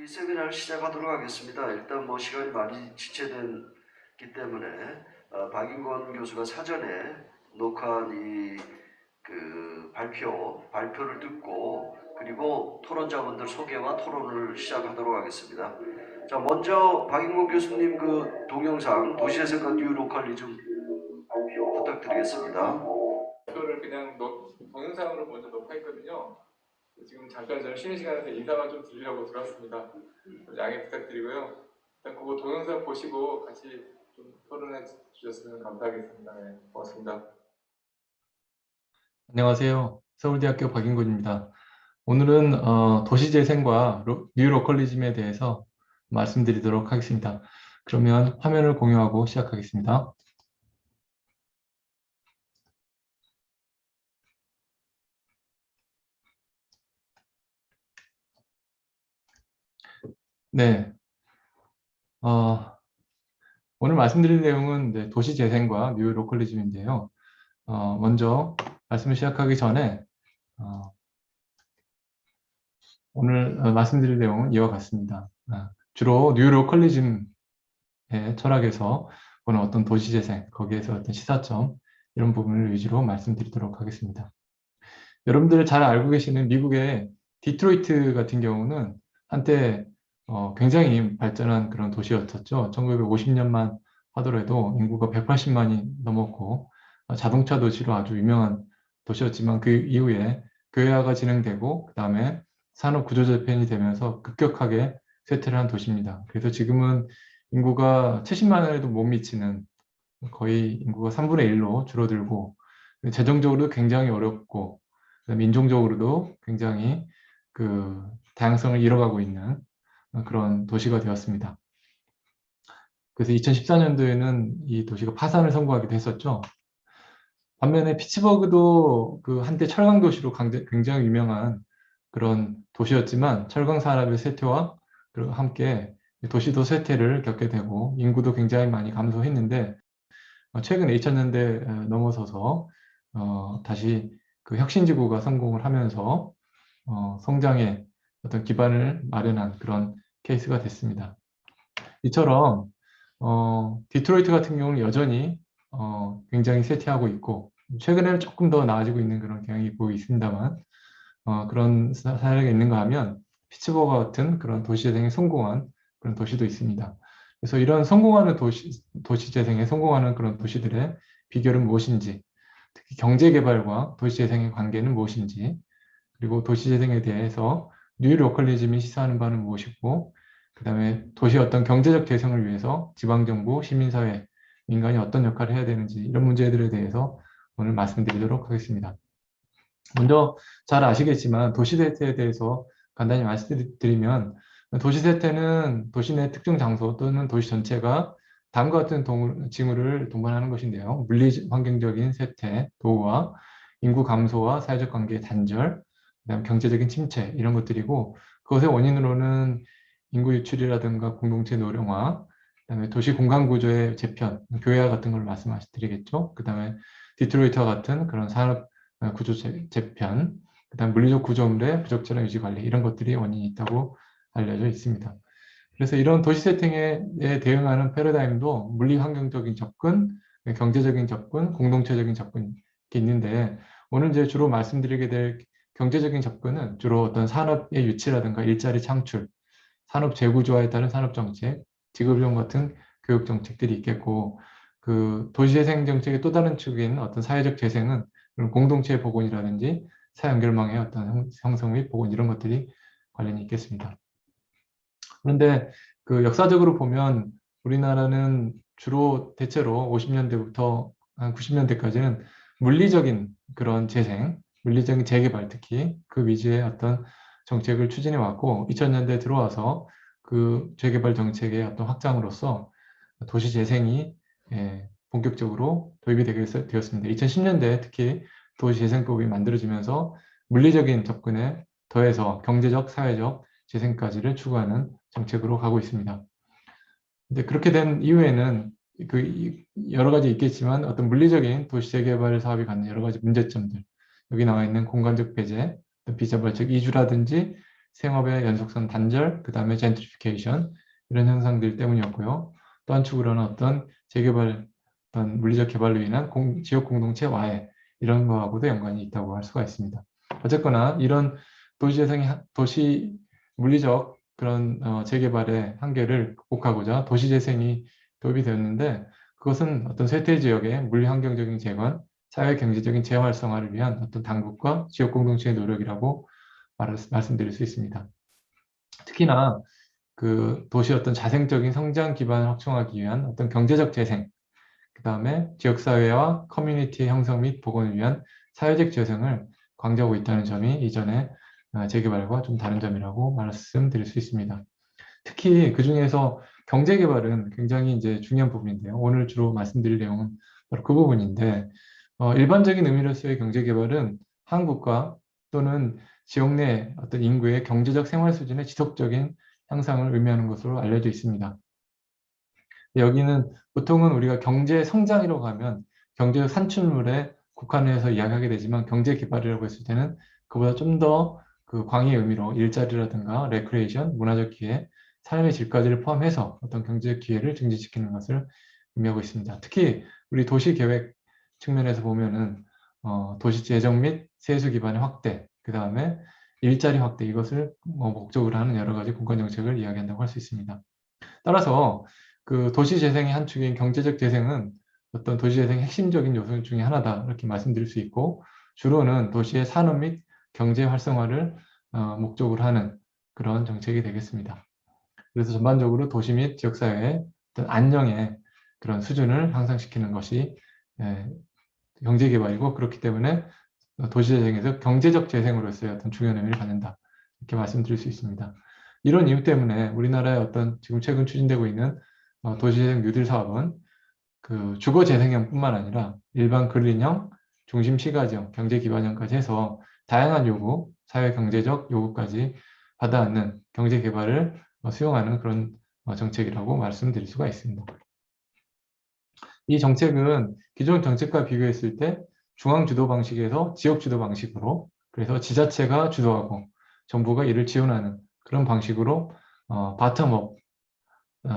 우리 세미나를 시작하도록 하겠습니다. 일단 뭐 시간이 많이 지체됐기 때문에 박인권 교수가 사전에 녹화한 발표를 듣고 그리고 토론자분들 소개와 토론을 시작하도록 하겠습니다. 자, 먼저 박인권 교수님 그 동영상 도시재생과 뉴로컬리즘 부탁드리겠습니다. 이거를 그냥 동영상으로 먼저 녹화했거든요. 지금 잠깐 저는 쉬는 시간에 인사만 좀 드리려고 들어왔습니다. 양해 부탁드리고요. 일단 그거 동영상 보시고 같이 좀 토론해 주셨으면 감사하겠습니다. 네, 고맙습니다. 안녕하세요. 서울대학교 박인권입니다. 오늘은 도시재생과 뉴로컬리즘에 대해서 말씀드리도록 하겠습니다. 그러면 화면을 공유하고 시작하겠습니다. 네. 오늘 말씀드릴 내용은 도시재생과 뉴로컬리즘인데요. 먼저 말씀을 시작하기 전에 오늘 말씀드릴 내용은 이와 같습니다. 주로 뉴로컬리즘의 철학에서 보는 어떤 도시재생, 거기에서 어떤 시사점, 이런 부분을 위주로 말씀드리도록 하겠습니다. 여러분들 잘 알고 계시는 미국의 디트로이트 같은 경우는 한때 굉장히 발전한 그런 도시였었죠. 1950년만 하더라도 인구가 180만이 넘었고 자동차 도시로 아주 유명한 도시였지만 그 이후에 교회화가 진행되고 그 다음에 산업 구조 재편이 되면서 급격하게 쇠퇴를 한 도시입니다. 그래서 지금은 인구가 70만에도 못 미치는 거의 인구가 3분의 1로 줄어들고 재정적으로도 굉장히 어렵고 민족적으로도 굉장히 그 다양성을 잃어가고 있는 그런 도시가 되었습니다. 그래서 2014년도에는 이 도시가 파산을 선고하기도 했었죠. 반면에 피츠버그도 그 한때 철강 도시로 굉장히 유명한 그런 도시였지만 철강 산업의 쇠퇴와 함께 도시도 쇠퇴를 겪게 되고 인구도 굉장히 많이 감소했는데 최근 2000년대 넘어서서 다시 그 혁신지구가 성공을 하면서 성장의 어떤 기반을 마련한 그런 케이스가 됐습니다. 이처럼 디트로이트 같은 경우는 여전히 굉장히 쇠퇴하고 있고 최근에는 조금 더 나아지고 있는 그런 경향이 보이고 있습니다만 그런 사례가 있는가 하면 피츠버그 같은 그런 도시재생에 성공한 그런 도시도 있습니다. 그래서 이런 성공하는 도시재생에 성공하는 그런 도시들의 비결은 무엇인지, 특히 경제개발과 도시재생의 관계는 무엇인지, 그리고 도시재생에 대해서 뉴로컬리즘이 시사하는 바는 무엇이고, 그 다음에 도시의 어떤 경제적 재생을 위해서 지방정부, 시민사회, 민간이 어떤 역할을 해야 되는지 이런 문제들에 대해서 오늘 말씀드리도록 하겠습니다. 먼저 잘 아시겠지만 도시세태에 대해서 간단히 말씀드리면 도시세태는 도시 내 특정 장소 또는 도시 전체가 다음과 같은 징후를 동반하는 것인데요. 물리 환경적인 쇠퇴, 도우화, 인구 감소와 사회적 관계의 단절, 그다음 경제적인 침체 이런 것들이고 그것의 원인으로는 인구 유출이라든가 공동체 노령화, 그다음에 도시 공간 구조의 재편, 교회화 같은 걸 말씀드리겠죠. 그다음에 디트로이트와 같은 그런 산업 구조 재편, 그다음 물리적 구조물의 부적절한 유지 관리 이런 것들이 원인이 있다고 알려져 있습니다. 그래서 이런 도시 세팅에 대응하는 패러다임도 물리 환경적인 접근, 경제적인 접근, 공동체적인 접근이 있는데 오늘 이제 주로 말씀드리게 될 경제적인 접근은 주로 어떤 산업의 유치라든가 일자리 창출, 산업 재구조화에 따른 산업 정책, 직업용 같은 교육 정책들이 있겠고 그 도시재생 정책의 또 다른 축인 어떤 사회적 재생은 공동체 복원이라든지 사연결망의 어떤 형성 및 복원 이런 것들이 관련이 있겠습니다. 그런데 그 역사적으로 보면 우리나라는 주로 대체로 50년대부터 한 90년대까지는 물리적인 그런 재생, 물리적인 재개발 특히 그 위주의 어떤 정책을 추진해 왔고 2000년대 들어와서 그 재개발 정책의 어떤 확장으로서 도시 재생이 본격적으로 도입이 되었습니다. 2010년대 특히 도시재생법이 만들어지면서 물리적인 접근에 더해서 경제적, 사회적 재생까지를 추구하는 정책으로 가고 있습니다. 근데 그렇게 된 이후에는 그 여러 가지 있겠지만 어떤 물리적인 도시재개발 사업이 갖는 여러 가지 문제점들, 여기 나와 있는 공간적 배제, 비자발적 이주라든지 생업의 연속성 단절, 그 다음에 젠트리피케이션 이런 현상들 때문이었고요. 또 한 축으로는 어떤 재개발, 어떤 물리적 개발로 인한 지역 공동체 와해 이런 거하고도 연관이 있다고 할 수가 있습니다. 어쨌거나 이런 도시 물리적 그런 재개발의 한계를 극복하고자 도시재생이 도입이 되었는데 그것은 어떤 쇠퇴 지역의 물리 환경적인 재건, 사회 경제적인 재활성화를 위한 어떤 당국과 지역 공동체의 노력이라고 말씀드릴 수 있습니다. 특히나 그 도시 어떤 자생적인 성장 기반을 확충하기 위한 어떤 경제적 재생, 그 다음에 지역사회와 커뮤니티의 형성 및 복원을 위한 사회적 재생을 강조하고 있다는 점이 이전에 재개발과 좀 다른 점이라고 말씀드릴 수 있습니다. 특히 그 중에서 경제개발은 굉장히 이제 중요한 부분인데요. 오늘 주로 말씀드릴 내용은 바로 그 부분인데, 일반적인 의미로서의 경제개발은 한국과 또는 지역 내 어떤 인구의 경제적 생활 수준의 지속적인 향상을 의미하는 것으로 알려져 있습니다. 여기는 보통은 우리가 경제 성장이라고 하면 경제 산출물에 국한해서 이야기하게 되지만 경제 개발이라고 했을 때는 그보다 좀 더 그 광의의 의미로 일자리라든가 레크레이션, 문화적 기회, 삶의 질까지를 포함해서 어떤 경제적 기회를 증진시키는 것을 의미하고 있습니다. 특히 우리 도시 계획 측면에서 보면은 도시 재정 및 세수 기반의 확대, 그 다음에 일자리 확대 이것을 목적으로 하는 여러 가지 공간 정책을 이야기한다고 할 수 있습니다. 따라서 그 도시 재생의 한 축인 경제적 재생은 어떤 도시 재생의 핵심적인 요소 중에 하나다 이렇게 말씀드릴 수 있고 주로는 도시의 산업 및 경제 활성화를 목적으로 하는 그런 정책이 되겠습니다. 그래서 전반적으로 도시 및 지역사회의 어떤 안녕의 그런 수준을 향상시키는 것이 경제개발이고 그렇기 때문에 도시재생에서 경제적 재생으로서의 어떤 중요한 의미를 갖는다 이렇게 말씀드릴 수 있습니다. 이런 이유 때문에 우리나라의 어떤 지금 최근 추진되고 있는 도시재생 뉴딜 사업은 그 주거재생형뿐만 아니라 일반 근린형, 중심 시가지형, 경제기반형까지 해서 다양한 요구, 사회 경제적 요구까지 받아안는 경제개발을 수용하는 그런 정책이라고 말씀드릴 수가 있습니다. 이 정책은 기존 정책과 비교했을 때 중앙 주도 방식에서 지역 주도 방식으로 그래서 지자체가 주도하고 정부가 이를 지원하는 그런 방식으로 바텀업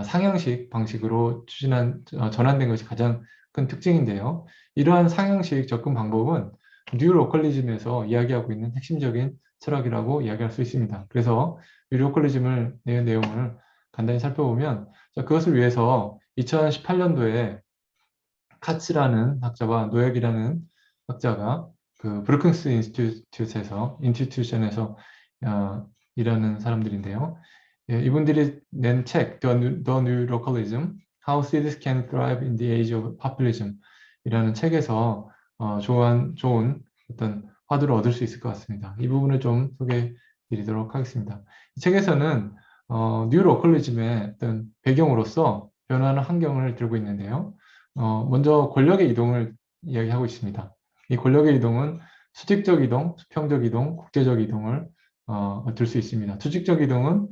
상향식 방식으로 전환된 것이 가장 큰 특징인데요. 이러한 상향식 접근 방법은 뉴로컬리즘에서 이야기하고 있는 핵심적인 철학이라고 이야기할 수 있습니다. 그래서 뉴로컬리즘을 내용을 간단히 살펴보면 그것을 위해서 2018년도에 카츠라는 학자와 노역이라는 학자가 그 브루킹스 인스티튜션에서 일하는 사람들인데요. 예, 이분들이 낸 책, The New Localism, How Cities Can Thrive in the Age of Populism 이라는 책에서 좋은 어떤 화두를 얻을 수 있을 것 같습니다. 이 부분을 좀 소개해 드리도록 하겠습니다. 이 책에서는 뉴 로컬리즘의 어떤 배경으로서 변화하는 환경을 들고 있는데요. 먼저 권력의 이동을 이야기하고 있습니다. 이 권력의 이동은 수직적 이동, 수평적 이동, 국제적 이동을 들 수 있습니다. 수직적 이동은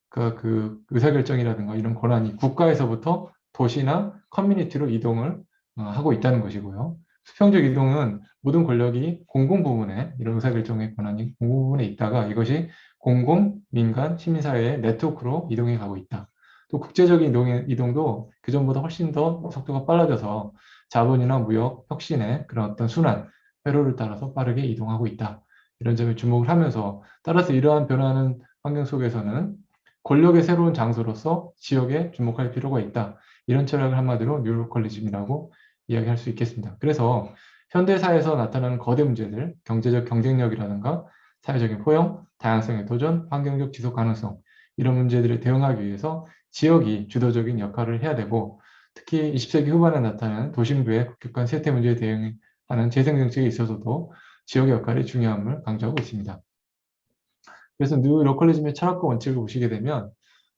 그 의사결정이라든가 이런 권한이 국가에서부터 도시나 커뮤니티로 이동을 하고 있다는 것이고요. 수평적 이동은 모든 권력이 공공부문에 이런 의사결정의 권한이 공공부문에 있다가 이것이 공공, 민간, 시민사회의 네트워크로 이동해 가고 있다. 또 국제적인 이동도 그전보다 훨씬 더 속도가 빨라져서 자본이나 무역, 혁신의 그런 어떤 순환, 회로를 따라서 빠르게 이동하고 있다. 이런 점에 주목을 하면서 따라서 이러한 변화하는 환경 속에서는 권력의 새로운 장소로서 지역에 주목할 필요가 있다. 이런 철학을 한마디로 뉴로컬리즘이라고 이야기할 수 있겠습니다. 그래서 현대사에서 나타나는 거대 문제들, 경제적 경쟁력이라든가 사회적인 포용, 다양성의 도전, 환경적 지속 가능성 이런 문제들에 대응하기 위해서 지역이 주도적인 역할을 해야 되고 특히 20세기 후반에 나타나는 도심부의 급격한 쇠퇴 문제에 대응하는 재생정책에 있어서도 지역의 역할이 중요함을 강조하고 있습니다. 그래서 뉴 로컬리즘의 철학과 원칙을 보시게 되면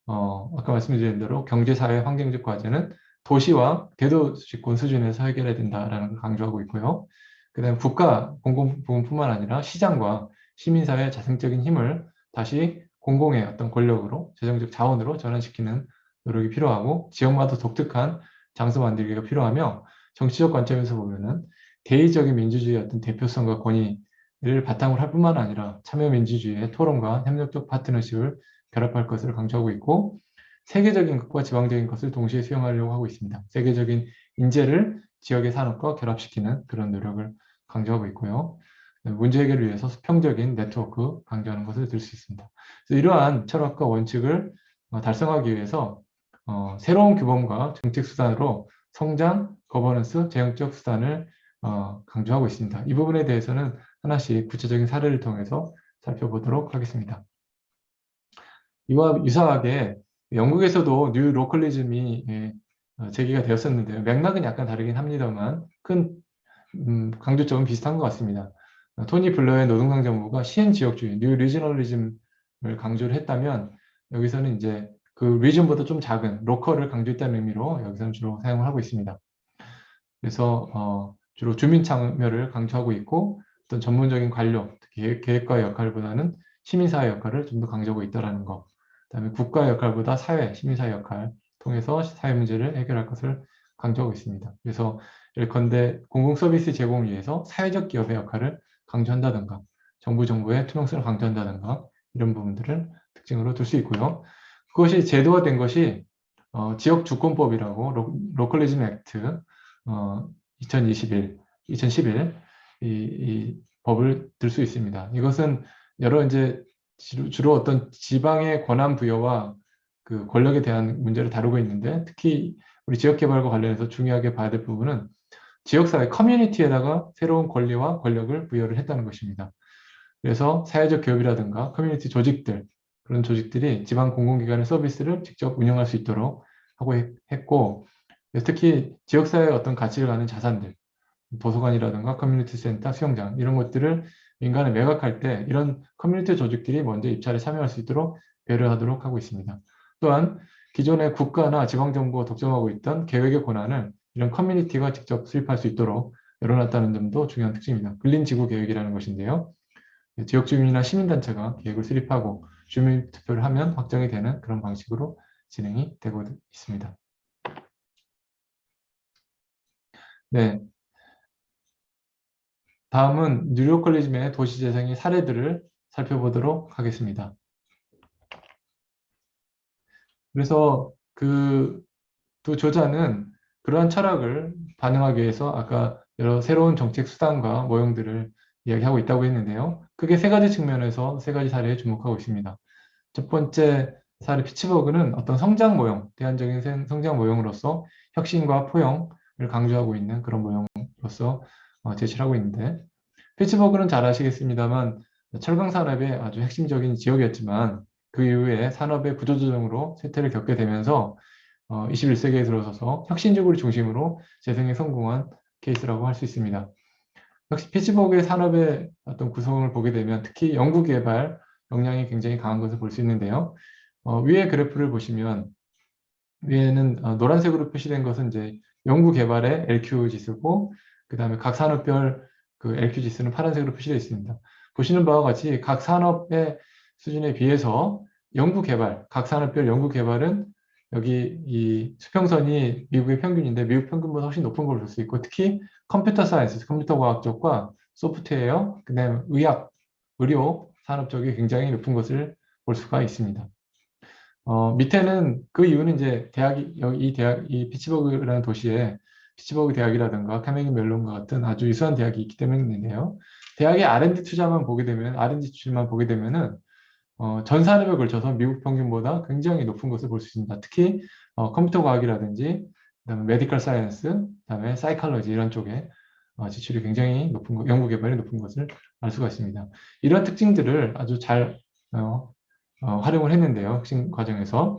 아까 말씀드린 대로 경제사회 환경적 과제는 도시와 대도시권 수준에서 해결해야 된다라는 걸 강조하고 있고요. 그 다음에 국가 공공부문뿐만 아니라 시장과 시민사회의 자생적인 힘을 다시 공공의 어떤 권력으로 재정적 자원으로 전환시키는 노력이 필요하고 지역마다 독특한 장소 만들기가 필요하며 정치적 관점에서 보면은 대의적인 민주주의의 어떤 대표성과 권위에 이를 바탕으로 할 뿐만 아니라 참여민주주의의 토론과 협력적 파트너십을 결합할 것을 강조하고 있고, 세계적인 것과 지방적인 것을 동시에 수용하려고 하고 있습니다. 세계적인 인재를 지역의 산업과 결합시키는 그런 노력을 강조하고 있고요. 문제 해결을 위해서 수평적인 네트워크 강조하는 것을 들 수 있습니다. 그래서 이러한 철학과 원칙을 달성하기 위해서 새로운 규범과 정책 수단으로 성장, 거버넌스, 재정적 수단을 강조하고 있습니다. 이 부분에 대해서는 하나씩 구체적인 사례를 통해서 살펴보도록 하겠습니다. 이와 유사하게 영국에서도 뉴 로컬리즘이 제기가 되었었는데요. 맥락은 약간 다르긴 합니다만 큰 강조점은 비슷한 것 같습니다. 토니 블러의 노동당 정부가 시행지역주의, 뉴 리저널리즘을 강조를 했다면 여기서는 이제 그 리전보다 좀 작은 로컬을 강조했다는 의미로 여기서는 주로 사용을 하고 있습니다. 그래서 주로 주민 참여를 강조하고 있고 어떤 전문적인 관료, 특히 계획과의 역할보다는 시민사회 역할을 좀 더 강조하고 있다는 것. 그다음에 국가의 역할보다 사회, 시민사회 역할 통해서 사회 문제를 해결할 것을 강조하고 있습니다. 그래서 예컨대 공공 서비스 제공을 위해서 사회적 기업의 역할을 강조한다든가 정부 정보의 투명성을 강조한다든가 이런 부분들을 특징으로 둘 수 있고요. 그것이 제도화된 것이 지역 주권법이라고 로컬리즘 액트 2011 이 법을 들 수 있습니다. 이것은 여러 이제 주로 어떤 지방의 권한 부여와 그 권력에 대한 문제를 다루고 있는데 특히 우리 지역 개발과 관련해서 중요하게 봐야 될 부분은 지역사회 커뮤니티에다가 새로운 권리와 권력을 부여를 했다는 것입니다. 그래서 사회적 기업이라든가 커뮤니티 조직들 그런 조직들이 지방 공공기관의 서비스를 직접 운영할 수 있도록 하고 했고 특히 지역사회의 어떤 가치를 가는 자산들 도서관이라든가 커뮤니티 센터, 수영장 이런 것들을 민간에 매각할 때 이런 커뮤니티 조직들이 먼저 입찰에 참여할 수 있도록 배려하도록 하고 있습니다. 또한 기존의 국가나 지방정부가 독점하고 있던 계획의 권한을 이런 커뮤니티가 직접 수립할 수 있도록 열어놨다는 점도 중요한 특징입니다. 근린지구 계획이라는 것인데요. 지역 주민이나 시민단체가 계획을 수립하고 주민 투표를 하면 확정이 되는 그런 방식으로 진행이 되고 있습니다. 네, 다음은 뉴로컬리즘의 도시재생의 사례들을 살펴보도록 하겠습니다. 그래서 그 두 저자는 그러한 철학을 반영하기 위해서 아까 여러 새로운 정책 수단과 모형들을 이야기하고 있다고 했는데요. 크게 세 가지 측면에서 세 가지 사례에 주목하고 있습니다. 첫 번째 사례 피츠버그는 어떤 성장 모형, 대안적인 성장 모형으로서 혁신과 포용을 강조하고 있는 그런 모형으로서 제시를 하고 있는데 피츠버그는 잘 아시겠습니다만 철강 산업의 아주 핵심적인 지역이었지만 그 이후에 산업의 구조조정으로 쇠퇴를 겪게 되면서 21세기에 들어서서 혁신적으로 중심으로 재생에 성공한 케이스라고 할 수 있습니다. 역시 피츠버그의 산업의 어떤 구성을 보게 되면 특히 연구개발 역량이 굉장히 강한 것을 볼 수 있는데요. 위의 그래프를 보시면 위에는 노란색으로 표시된 것은 이제 연구개발의 LQ 지수고 그 다음에 각 산업별 그 LQ 지수는 파란색으로 표시되어 있습니다. 보시는 바와 같이 각 산업의 수준에 비해서 연구개발, 각 산업별 연구개발은 여기 이 수평선이 미국의 평균인데 미국 평균보다 훨씬 높은 걸 볼 수 있고 특히 컴퓨터 사이언스, 컴퓨터 과학 쪽과 소프트웨어, 그다음에 의학, 의료 산업 쪽이 굉장히 높은 것을 볼 수가 있습니다. 밑에는 그 이유는 이제 이 피츠버그라는 도시에 피츠버그 대학이라든가 카네기 멜론과 같은 아주 유수한 대학이 있기 때문인데요. 대학의 R&D 투자만 보게 되면 R&D 수준만 보게 되면은 전 산업에 걸쳐서 미국 평균보다 굉장히 높은 것을 볼 수 있습니다. 특히 컴퓨터 과학이라든지 그다음에 메디컬 사이언스, 그다음에 사이컬러지 이런 쪽에 지출이 굉장히 높은 것, 연구 개발이 높은 것을 알 수가 있습니다. 이런 특징들을 아주 잘 활용을 했는데요. 혁신 과정에서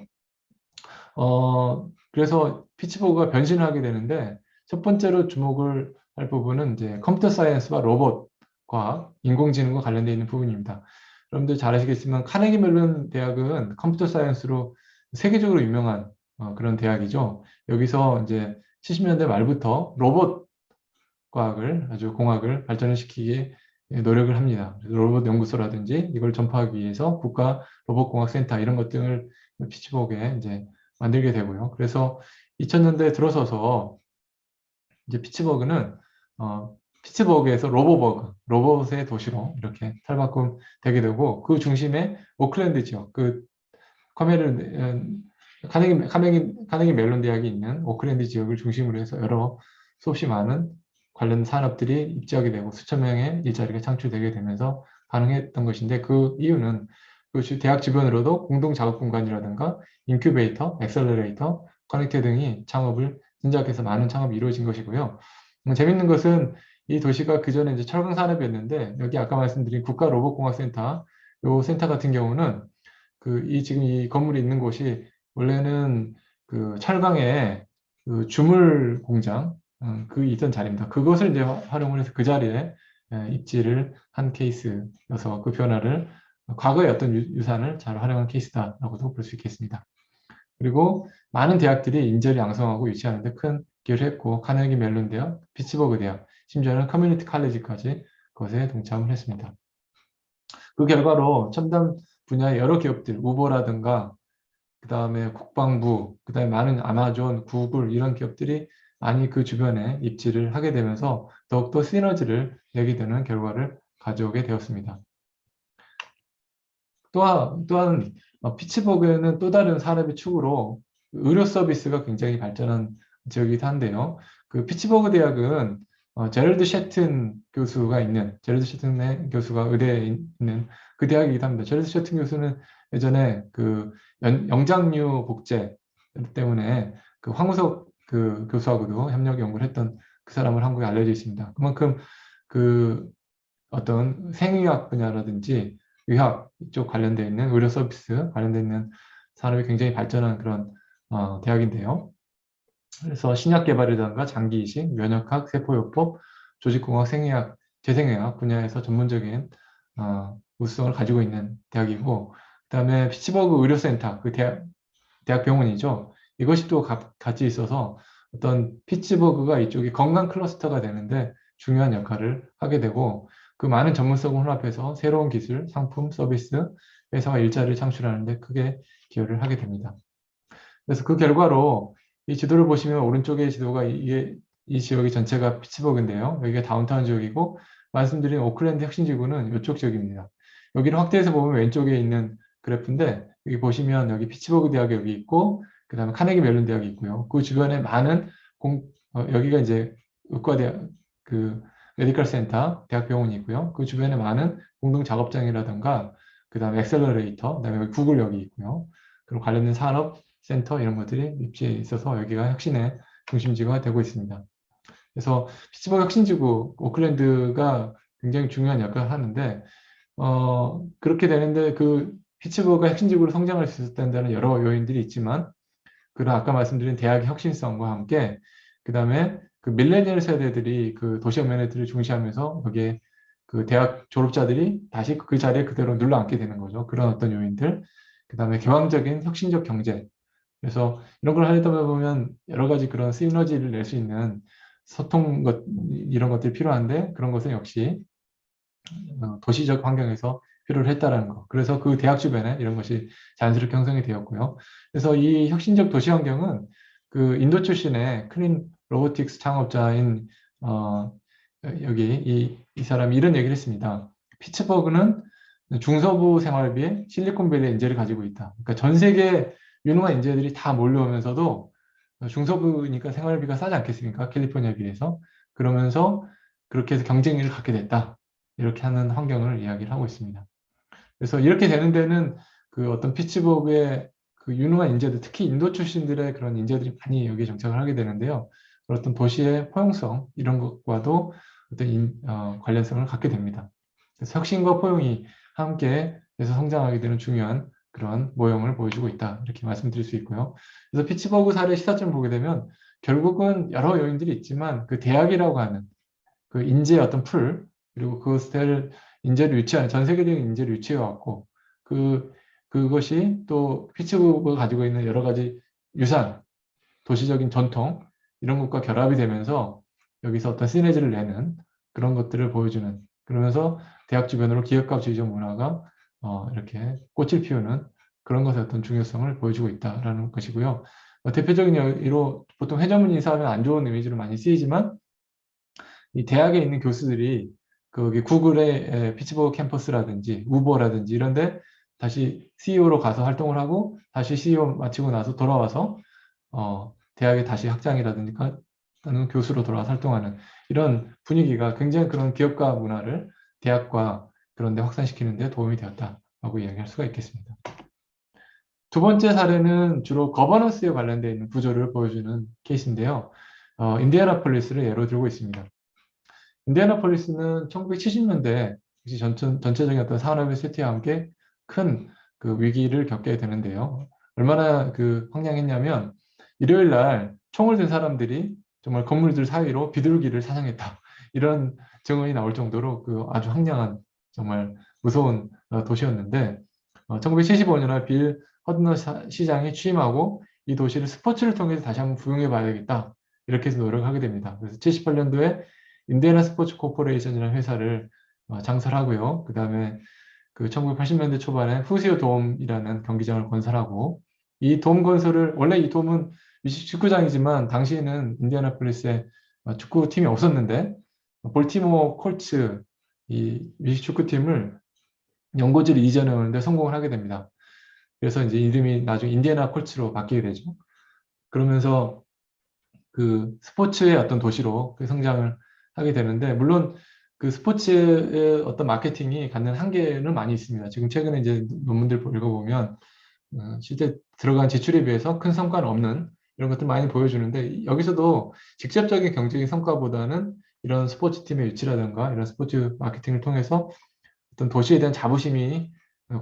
그래서 피츠버그가 변신을 하게 되는데 첫 번째로 주목을 할 부분은 이제 컴퓨터 사이언스와 로봇 과학, 인공지능과 관련되어 있는 부분입니다. 여러분들 잘 아시겠지만 카네기 멜론 대학은 컴퓨터 사이언스로 세계적으로 유명한 그런 대학이죠. 여기서 이제 70년대 말부터 로봇 과학을 아주 공학을 발전을 시키기에 노력을 합니다. 로봇 연구소라든지 이걸 전파하기 위해서 국가 로봇공학센터 이런 것들을 피츠버그에 이제 만들게 되고요. 그래서 2000년대에 들어서서 이제 피츠버그는 피츠버그에서 로보버그, 로봇의 도시로 이렇게 탈바꿈되게 되고 그 중심에 오클랜드 지역, 그 카네기 멜론 대학이 있는 오클랜드 지역을 중심으로 해서 여러 수없이 많은 관련 산업들이 입지하게 되고 수천 명의 일자리가 창출되게 되면서 가능했던 것인데 그 이유는 그 대학 주변으로도 공동 작업 공간이라든가 인큐베이터, 엑셀러레이터, 커넥터 등이 창업을 진작해서 많은 창업이 이루어진 것이고요. 재밌는 것은 이 도시가 그전에 이제 철강 산업이었는데 여기 아까 말씀드린 국가 로봇공학센터 요 센터 같은 경우는 지금 이 건물이 있는 곳이 원래는 그 철강의 그 주물 공장 그 있던 자리입니다. 그것을 이제 활용을 해서 그 자리에 입지를 한 케이스여서 그 변화를 과거의 어떤 유산을 잘 활용한 케이스다라고도 볼 수 있겠습니다. 그리고 많은 대학들이 인재를 양성하고 유치하는데 큰 기여를 했고 카네기 멜론 대학, 피츠버그 대학, 심지어는 커뮤니티 칼리지까지 그것에 동참을 했습니다. 그 결과로 첨단 분야의 여러 기업들, 우버라든가 그 다음에 국방부, 그 다음에 많은 아마존, 구글 이런 기업들이 많이 그 주변에 입지를 하게 되면서 더욱더 시너지를 내게 되는 결과를 가져오게 되었습니다. 또한 피츠버그에는 또 다른 산업의 축으로 의료 서비스가 굉장히 발전한 지역이기도 한데요. 그 피츠버그 대학은 제럴드 셰튼 교수가 있는 제럴드 셰튼 교수가 의대에 있는 그 대학이기도 합니다. 제럴드 셰튼 교수는 예전에 그 영장류 복제 때문에 그 황우석 그 교수하고도 협력 연구를 했던 그 사람을 한국에 알려져 있습니다. 그만큼 그 어떤 생의학 분야라든지 의학 쪽 관련되어 있는 의료 서비스 관련되어 있는 산업이 굉장히 발전한 그런 대학인데요. 그래서 신약 개발이라든가 장기 이식, 면역학, 세포요법, 조직공학, 생의학, 재생의학 분야에서 전문적인 우수성을 가지고 있는 대학이고, 그다음에 피츠버그 의료센터, 그 대학 병원이죠. 이것이 또 같이 있어서 어떤 피츠버그가 이쪽이 건강 클러스터가 되는데 중요한 역할을 하게 되고 그 많은 전문성을 혼합해서 새로운 기술, 상품, 서비스, 회사와 일자리를 창출하는데 크게 기여를 하게 됩니다. 그래서 그 결과로 이 지도를 보시면 오른쪽의 지도가 이 지역이 전체가 피츠버그인데요. 여기가 다운타운 지역이고 말씀드린 오클랜드 혁신지구는 이쪽 지역입니다. 여기를 확대해서 보면 왼쪽에 있는 그래프인데 여기 보시면 여기 피츠버그 대학이 여기 있고 그 다음에 카네기 멜론 대학이 있고요. 그 주변에 많은 여기가 이제 의과대학 그 메디컬 센터 대학병원이 있고요. 그 주변에 많은 공동 작업장이라든가 그 다음에 엑셀러레이터, 그 다음에 여기 구글 여기 있고요. 그리고 관련된 산업 센터 이런 것들이 입지에 있어서 여기가 혁신의 중심지가 되고 있습니다. 그래서 피츠버그 혁신지구 오클랜드가 굉장히 중요한 역할을 하는데 그렇게 되는데 그 피츠버그가 혁신지구로 성장할 수 있었다는 데는 여러 요인들이 있지만 그런 아까 말씀드린 대학의 혁신성과 함께 그 다음에 그 밀레니얼 세대들이 그 도시형 매너들을 중시하면서 여기에 그 대학 졸업자들이 다시 그 자리에 그대로 눌러앉게 되는 거죠. 그런 어떤 요인들. 그 다음에 개방적인 혁신적 경제. 그래서 이런 걸 하려다 보면 여러 가지 그런 시너지를 낼 수 있는 소통 이런 것들이 필요한데 그런 것은 역시 도시적 환경에서 필요를 했다라는 거. 그래서 그 대학 주변에 이런 것이 자연스럽게 형성이 되었고요. 그래서 이 혁신적 도시 환경은 그 인도 출신의 클린 로보틱스 창업자인 여기 이 사람이 이런 얘기를 했습니다. 피츠버그는 중서부 생활비에 실리콘밸리의 인재를 가지고 있다. 그러니까 전 세계 유능한 인재들이 다 몰려오면서도 중서부니까 생활비가 싸지 않겠습니까? 캘리포니아에 비해서. 그러면서 그렇게 해서 경쟁력을 갖게 됐다. 이렇게 하는 환경을 이야기를 하고 있습니다. 그래서 이렇게 되는 데는 그 어떤 피츠버그의 그 유능한 인재들, 특히 인도 출신들의 그런 인재들이 많이 여기에 정착을 하게 되는데요. 어떤 도시의 포용성 이런 것과도 어떤 관련성을 갖게 됩니다. 그래서 혁신과 포용이 함께 해서 성장하게 되는 중요한 그런 모형을 보여주고 있다. 이렇게 말씀드릴 수 있고요. 그래서 피츠버그 사례 시사점을 보게 되면 결국은 여러 요인들이 있지만 그 대학이라고 하는 그 인재의 어떤 풀 그리고 그것을 인재를 유치하는 전 세계적인 인재를 유치해 왔고 그것이 또 피츠버그가 가지고 있는 여러 가지 유산, 도시적인 전통 이런 것과 결합이 되면서 여기서 어떤 시너지를 내는 그런 것들을 보여주는 그러면서 대학 주변으로 기업가주의적 문화가 이렇게 꽃을 피우는 그런 것의 어떤 중요성을 보여주고 있다라는 것이고요. 대표적인 예로 보통 회전문 인사하면 안 좋은 이미지로 많이 쓰이지만 이 대학에 있는 교수들이 거기 구글의 피츠버그 캠퍼스라든지 우버라든지 이런데 다시 CEO로 가서 활동을 하고 다시 CEO 마치고 나서 돌아와서 대학에 다시 학장이라든가 또는 교수로 돌아와서 활동하는 이런 분위기가 굉장히 그런 기업가 문화를 대학과 그런 데 확산시키는 데 도움이 되었다라고 이야기할 수가 있겠습니다. 두 번째 사례는 주로 거버넌스에 관련되어 있는 구조를 보여주는 케이스인데요. 인디애나폴리스를 예로 들고 있습니다. 인디애나폴리스는 1970년대 전체적인 어떤 산업의 쇠퇴와 함께 큰 그 위기를 겪게 되는데요. 얼마나 그 황량했냐면 일요일 날 총을 든 사람들이 정말 건물들 사이로 비둘기를 사냥했다. 이런 증언이 나올 정도로 그 아주 황량한 정말 무서운 도시였는데 1975년에 빌 허드너 시장이 취임하고 이 도시를 스포츠를 통해서 다시 한번 부흥해 봐야겠다. 이렇게 해서 노력하게 됩니다. 그래서 78년도에 인디애나 스포츠 코퍼레이션이라는 회사를 창설하고요. 그 다음에 그 1980년대 초반에 후시오 돔이라는 경기장을 건설하고 이 돔 건설을 원래 이 돔은 미식 축구장이지만 당시에는 인디애나폴리스에 축구팀이 없었는데 볼티모어 콜츠 이 미식 축구팀을 연고지로 이전해 오는데 성공을 하게 됩니다. 그래서 이제 이름이 나중에 인디애나 콜츠로 바뀌게 되죠. 그러면서 그 스포츠의 어떤 도시로 그 성장을 하게 되는데 물론 그 스포츠의 어떤 마케팅이 갖는 한계는 많이 있습니다. 지금 최근에 이제 논문들 읽어보면 실제 들어간 지출에 비해서 큰 성과는 없는 이런 것들 많이 보여주는데 여기서도 직접적인 경제적인 성과보다는 이런 스포츠 팀의 유치라든가 이런 스포츠 마케팅을 통해서 어떤 도시에 대한 자부심이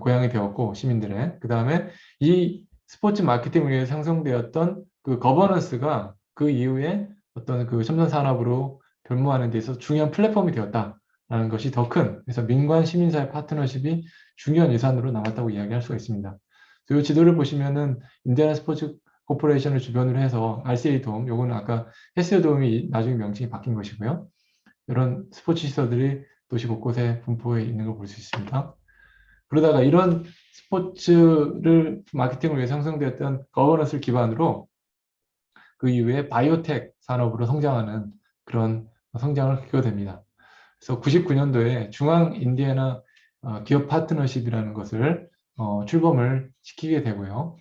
고양이 되었고 시민들의 그 다음에 이 스포츠 마케팅을 위해 형성되었던 그 거버넌스가 그 이후에 어떤 그 첨단 산업으로 변모하는 데 있어서 중요한 플랫폼이 되었다라는 것이 더 큰 그래서 민관 시민사회 파트너십이 중요한 예산으로 남았다고 이야기할 수가 있습니다. 이 지도를 보시면은 인디애나 스포츠 코퍼레이션을 주변으로 해서 RCA 돔, 요거는 아까 헬스 돔이 나중에 명칭이 바뀐 것이고요. 이런 스포츠 시설들이 도시 곳곳에 분포해 있는 걸 볼 수 있습니다. 그러다가 이런 스포츠를 마케팅을 위해 형성되었던 거버넌스를 기반으로 그 이후에 바이오텍 산업으로 성장하는 그런 성장을 겪게 됩니다. 그래서 99년도에 중앙 인디애나 기업 파트너십이라는 것을 출범을 시키게 되고요.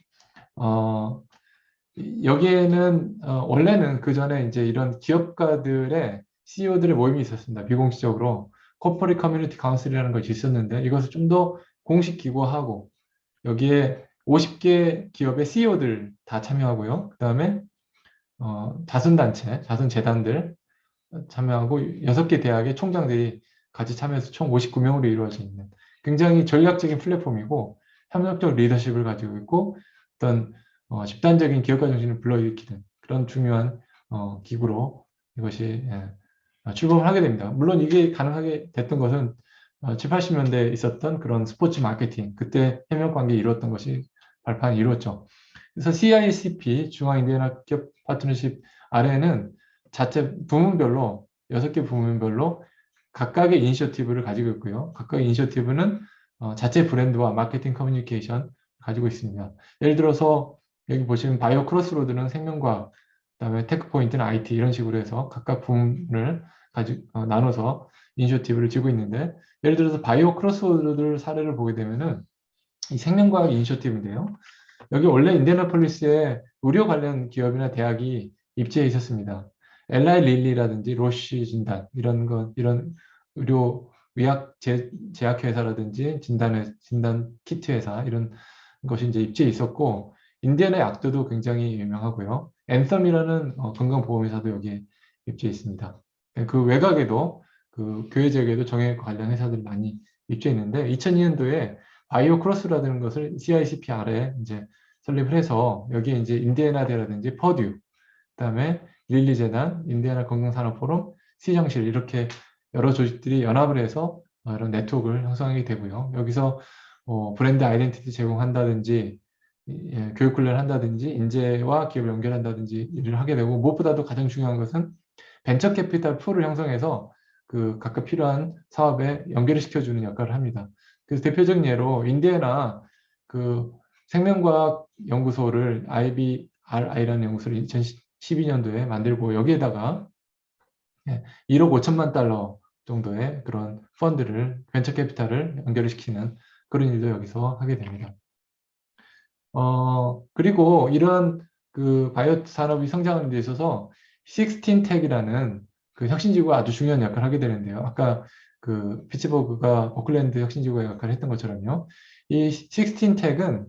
여기에는 원래는 그 전에 이제 이런 기업가들의 CEO들의 모임이 있었습니다. 비공식적으로 코퍼리 커뮤니티 카운슬이라는 것이 있었는데 이것을 좀 더 공식 기구화하고 여기에 50개 기업의 CEO들 다 참여하고요. 그 다음에 자선단체, 자선재단들 참여하고 6개 대학의 총장들이 같이 참여해서 총 59명으로 이루어져 있는 굉장히 전략적인 플랫폼이고 협력적 리더십을 가지고 있고 어떤 집단적인 기업가 정신을 불러일으키는 그런 중요한 기구로 이것이 출범을 하게 됩니다. 물론 이게 가능하게 됐던 것은 7, 80년대에 있었던 그런 스포츠 마케팅 그때 협력 관계에 이루었던 것이 발판이 이루었죠. 그래서 CICP 중앙인디애나 기업 파트너십 아래에는 자체 부문별로 6개 부문별로 각각의 이니셔티브를 가지고 있고요. 각각의 이니셔티브는 자체 브랜드와 마케팅 커뮤니케이션 가지고 있습니다. 예를 들어서 여기 보시면 바이오 크로스로드는 생명과학, 그다음에 테크포인트는 IT 이런 식으로 해서 각각 부문을 나눠서 이니셔티브를 쥐고 있는데 예를 들어서 바이오 크로스로드 사례를 보게 되면은 이 생명과학 이니셔티브인데요. 여기 원래 인디애나폴리스에 의료 관련 기업이나 대학이 입지해 있었습니다. 엘라이 릴리라든지 로시 진단 이런 의료 의학 제약 회사라든지 진단 키트 회사 이런 것이 이제 입지해 있었고 인디애나 약도도 굉장히 유명하고요. 앤썸이라는 건강보험회사도 여기에 입지해 있습니다. 그 외곽에도 그 교회 지역에도 정형외과 관련 회사들이 많이 입지해 있는데 2002년도에 바이오 크로스라는 것을 CICP 아래 이제 설립을 해서 여기에 이제 인디애나대라든지 퍼듀, 그다음에 릴리재단, 인디애나 건강산업포럼, 시정실 이렇게 여러 조직들이 연합을 해서 이런 네트워크를 형성하게 되고요. 여기서 브랜드 아이덴티티 제공한다든지 교육 훈련을 한다든지 인재와 기업을 연결한다든지 일을 하게 되고 무엇보다도 가장 중요한 것은 벤처 캐피탈 풀을 형성해서 그 각각 필요한 사업에 연결을 시켜주는 역할을 합니다. 그래서 대표적인 예로 인디애나 그 생명과학 연구소를 IBRI라는 연구소를 2012년도에 만들고 여기에다가 1억 5천만 달러 정도의 그런 펀드를, 벤처 캐피탈을 연결을 시키는 그런 일도 여기서 하게 됩니다. 그리고 이런 그 바이오 산업이 성장하는 데 있어서 16텍이라는 그 혁신지구가 아주 중요한 역할을 하게 되는데요. 아까 그 피츠버그가 오클랜드 혁신지구의 역할을 했던 것처럼요. 이 16텍은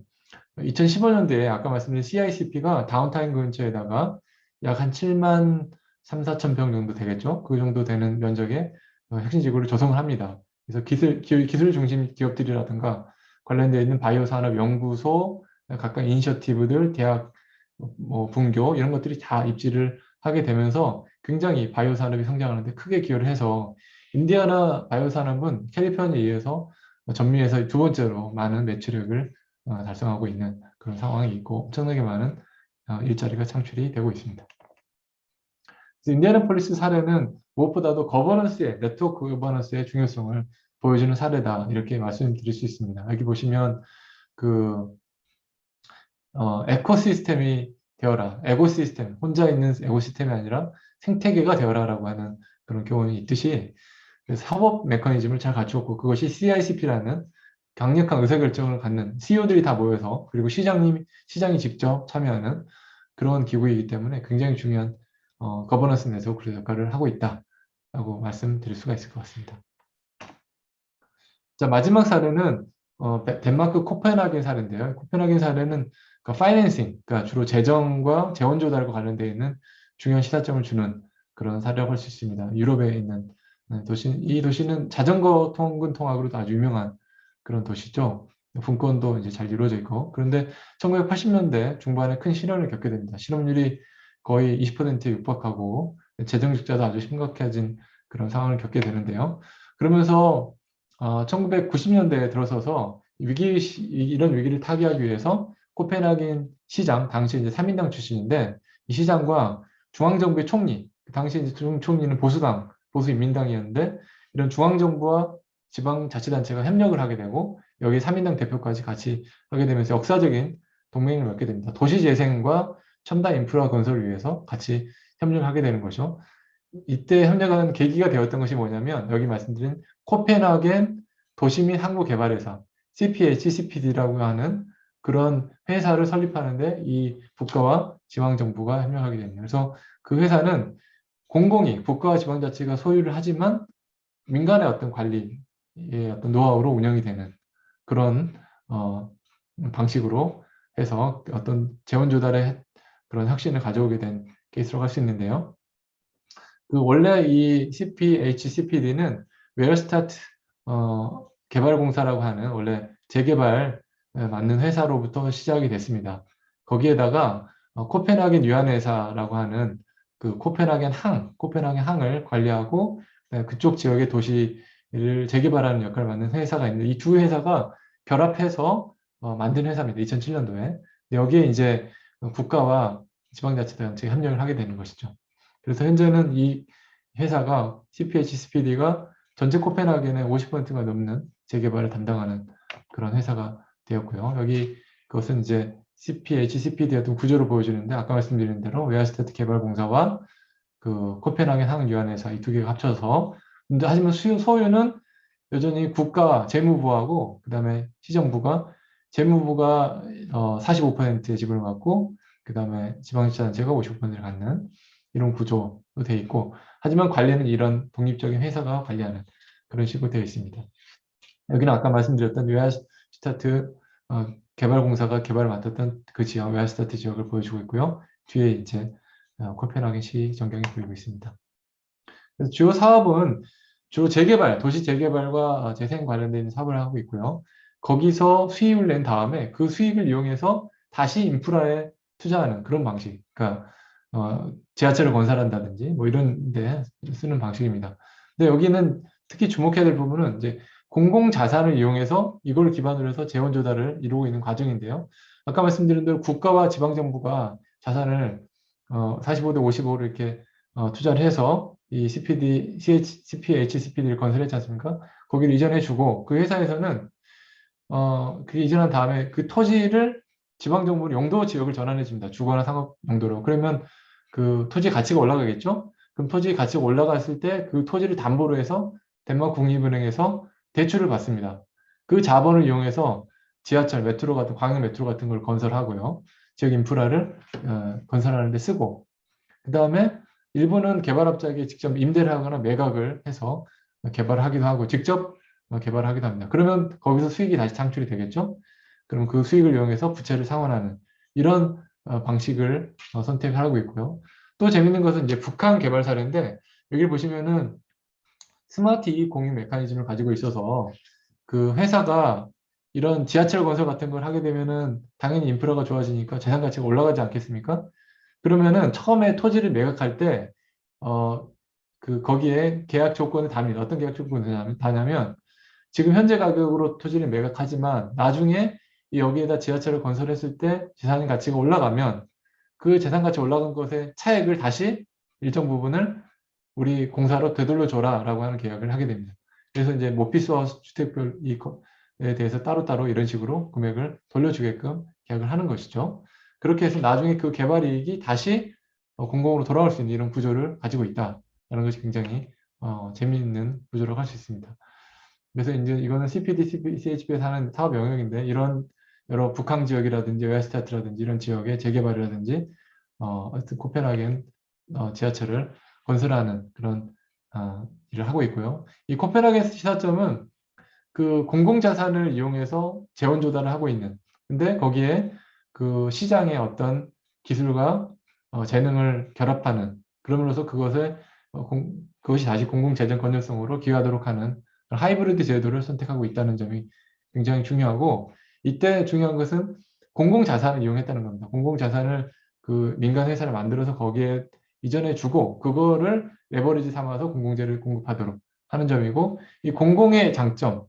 2015년도에 아까 말씀드린 CICP가 다운타운 근처에다가 약 한 7만 3, 4천 평 정도 되겠죠. 그 정도 되는 면적의 혁신지구를 조성을 합니다. 그래서 기술 중심 기업들이라든가 관련되어 있는 바이오 산업 연구소, 각각 이니셔티브들, 대학, 뭐 분교 이런 것들이 다 입지를 하게 되면서 굉장히 바이오 산업이 성장하는데 크게 기여를 해서 인디아나 바이오 산업은 캘리포니아에 의해서 전미에서 두 번째로 많은 매출액을 달성하고 있는 그런 상황이 있고 엄청나게 많은 일자리가 창출이 되고 있습니다. 그래서 인디애나폴리스 사례는 무엇보다도 거버넌스의 네트워크 거버넌스의 중요성을 보여주는 사례다 이렇게 말씀드릴 수 있습니다. 여기 보시면 그 에코시스템이 되어라, 에고시스템, 혼자 있는 에고시스템이 아니라 생태계가 되어라라고 하는 그런 교훈이 있듯이 사법 메커니즘을 잘 갖추었고 그것이 CICP라는 강력한 의사결정을 갖는 CEO들이 다 모여서 그리고 시장이 직접 참여하는 그런 기구이기 때문에 굉장히 중요한 거버넌스 네트워크 역할을 하고 있다라고 말씀드릴 수가 있을 것 같습니다. 자, 마지막 사례는 덴마크 코펜하겐 사례인데요. 코펜하겐 사례는 파이낸싱, 그러니까 주로 재정과 재원 조달과 관련되어 있는 중요한 시사점을 주는 그런 사례라고 할 수 있습니다. 유럽에 있는 이 도시는 자전거 통근 통학으로도 아주 유명한 그런 도시죠. 분권도 이제 잘 이루어져 있고. 그런데 1980년대 중반에 큰 실현을 겪게 됩니다. 실업률이 거의 20%에 육박하고 재정 적자도 아주 심각해진 그런 상황을 겪게 되는데요. 그러면서 1990년대에 들어서서 이런 위기를 타개하기 위해서 코펜하겐 시장, 당시 이제 3인당 출신인데 이 시장과 중앙정부의 총리, 당시 이제 총리는 보수당, 보수인민당이었는데 이런 중앙정부와 지방자치단체가 협력을 하게 되고 여기 3인당 대표까지 같이 하게 되면서 역사적인 동맹을 맺게 됩니다. 도시재생과 첨단 인프라 건설을 위해서 같이 협력을 하게 되는 거죠. 이때 협력하는 계기가 되었던 것이 뭐냐면 여기 말씀드린 코펜하겐 도시 및 항구개발회사 CPHCPD라고 하는 그런 회사를 설립하는데 이 국가와 지방정부가 협력하게 됩니다. 그래서 그 회사는 공공이 국가와 지방자치가 소유를 하지만 민간의 어떤 관리의 어떤 노하우로 운영이 되는 그런 방식으로 해서 어떤 재원 조달의 그런 혁신을 가져오게 된 케이스로 할 수 있는데요. 원래 이 CPHCPD는 웨어스타트 개발공사라고 하는 원래 재개발 맞는 회사로부터 시작이 됐습니다. 거기에다가 코펜하겐 유한회사라고 하는 그 코펜하겐 항을 관리하고 그쪽 지역의 도시를 재개발하는 역할을 맡는 회사가 있는데 이 두 회사가 결합해서 만든 회사입니다. 2007년도에. 여기에 이제 국가와 지방자치단체 협력을 하게 되는 것이죠. 그래서 현재는 이 회사가 CPHCPD가 전체 코펜하겐의 50%가 넘는 재개발을 담당하는 그런 회사가 되었고요. 여기 그것은 이제 CPHCPD의 어떤 구조를 보여주는데 아까 말씀드린 대로 웨어스타트 개발공사와 그 코펜하겐 항유한회사 이 두 개가 합쳐서 근데 하지만 소유는 여전히 국가 재무부하고 그다음에 시정부가 재무부가 45%의 지분을 갖고 그다음에 지방자치단체가 55%를 갖는 이런 구조로 되어 있고 하지만 관리는 이런 독립적인 회사가 관리하는 그런 식으로 되어 있습니다. 여기는 아까 말씀드렸던 웨어스타트 개발공사가 개발을 맡았던 그 지역, 웨어스타트 지역을 보여주고 있고요. 뒤에 이제 코펜하겐 시 전경이 보이고 있습니다. 그래서 주요 사업은 주로 재개발, 도시 재개발과 재생 관련된 사업을 하고 있고요. 거기서 수익을 낸 다음에 그 수익을 이용해서 다시 인프라에 투자하는 그런 방식. 그러니까 지하철을 건설한다든지 뭐 이런 데 쓰는 방식입니다. 근데 여기는 특히 주목해야 될 부분은 이제 공공 자산을 이용해서 이걸 기반으로 해서 재원 조달을 이루고 있는 과정인데요. 아까 말씀드린 대로 국가와 지방 정부가 자산을 45대 55로 이렇게 투자를 해서 이 CPHCPD를 건설했지 않습니까? 거기를 이전해주고 그 회사에서는 그 이전한 다음에 그 토지를 지방정부로 용도 지역을 전환해 줍니다. 주거나 상업 용도로. 그러면 그 토지 가치가 올라가겠죠? 그럼 토지 가치가 올라갔을 때 그 토지를 담보로 해서 덴마크 국립은행에서 대출을 받습니다. 그 자본을 이용해서 지하철, 메트로 같은 광역 메트로 같은 걸 건설하고요. 지역 인프라를 건설하는 데 쓰고, 그 다음에 일부는 개발업자에게 직접 임대를 하거나 매각을 해서 개발을 하기도 하고 직접 개발을 하기도 합니다. 그러면 거기서 수익이 다시 창출이 되겠죠? 그럼 그 수익을 이용해서 부채를 상환하는 이런 방식을 선택하고 있고요. 또 재밌는 것은 이제 북한 개발 사례인데, 여기 보시면은 스마트 이익 공유 메커니즘을 가지고 있어서 그 회사가 이런 지하철 건설 같은 걸 하게 되면은 당연히 인프라가 좋아지니까 재산 가치가 올라가지 않겠습니까? 그러면은 처음에 토지를 매각할 때, 거기에 계약 조건을 답니다. 어떤 계약 조건을 다냐면, 지금 현재 가격으로 토지를 매각하지만, 나중에 여기에다 지하철을 건설했을 때 재산 가치가 올라가면, 그 재산 가치 올라간 것의 차액을 다시 일정 부분을 우리 공사로 되돌려 줘라라고 하는 계약을 하게 됩니다. 그래서 이제 모피스와 주택별에 대해서 따로따로 이런 식으로 금액을 돌려주게끔 계약을 하는 것이죠. 그렇게 해서 나중에 그 개발 이익이 다시 공공으로 돌아올 수 있는 이런 구조를 가지고 있다라는 것이 굉장히 재미있는 구조라고 할 수 있습니다. 그래서 이제 이거는 CPD, CHP에서 하는 사업 영역인데, 이런 여러 북한 지역이라든지 웨스타트라든지 이런 지역의 재개발이라든지 하여튼 코펜하겐 지하철을 건설하는 그런 일을 하고 있고요. 이 코펜하겐 시사점은 그 공공자산을 이용해서 재원 조달을 하고 있는, 근데 거기에 그 시장의 어떤 기술과 재능을 결합하는, 그럼으로써 그것이 다시 공공재정 건전성으로 기여하도록 하는 하이브리드 제도를 선택하고 있다는 점이 굉장히 중요하고, 이때 중요한 것은 공공자산을 이용했다는 겁니다. 공공자산을 그 민간 회사를 만들어서 거기에 이전해 주고, 그거를 레버리지 삼아서 공공재를 공급하도록 하는 점이고, 이 공공의 장점,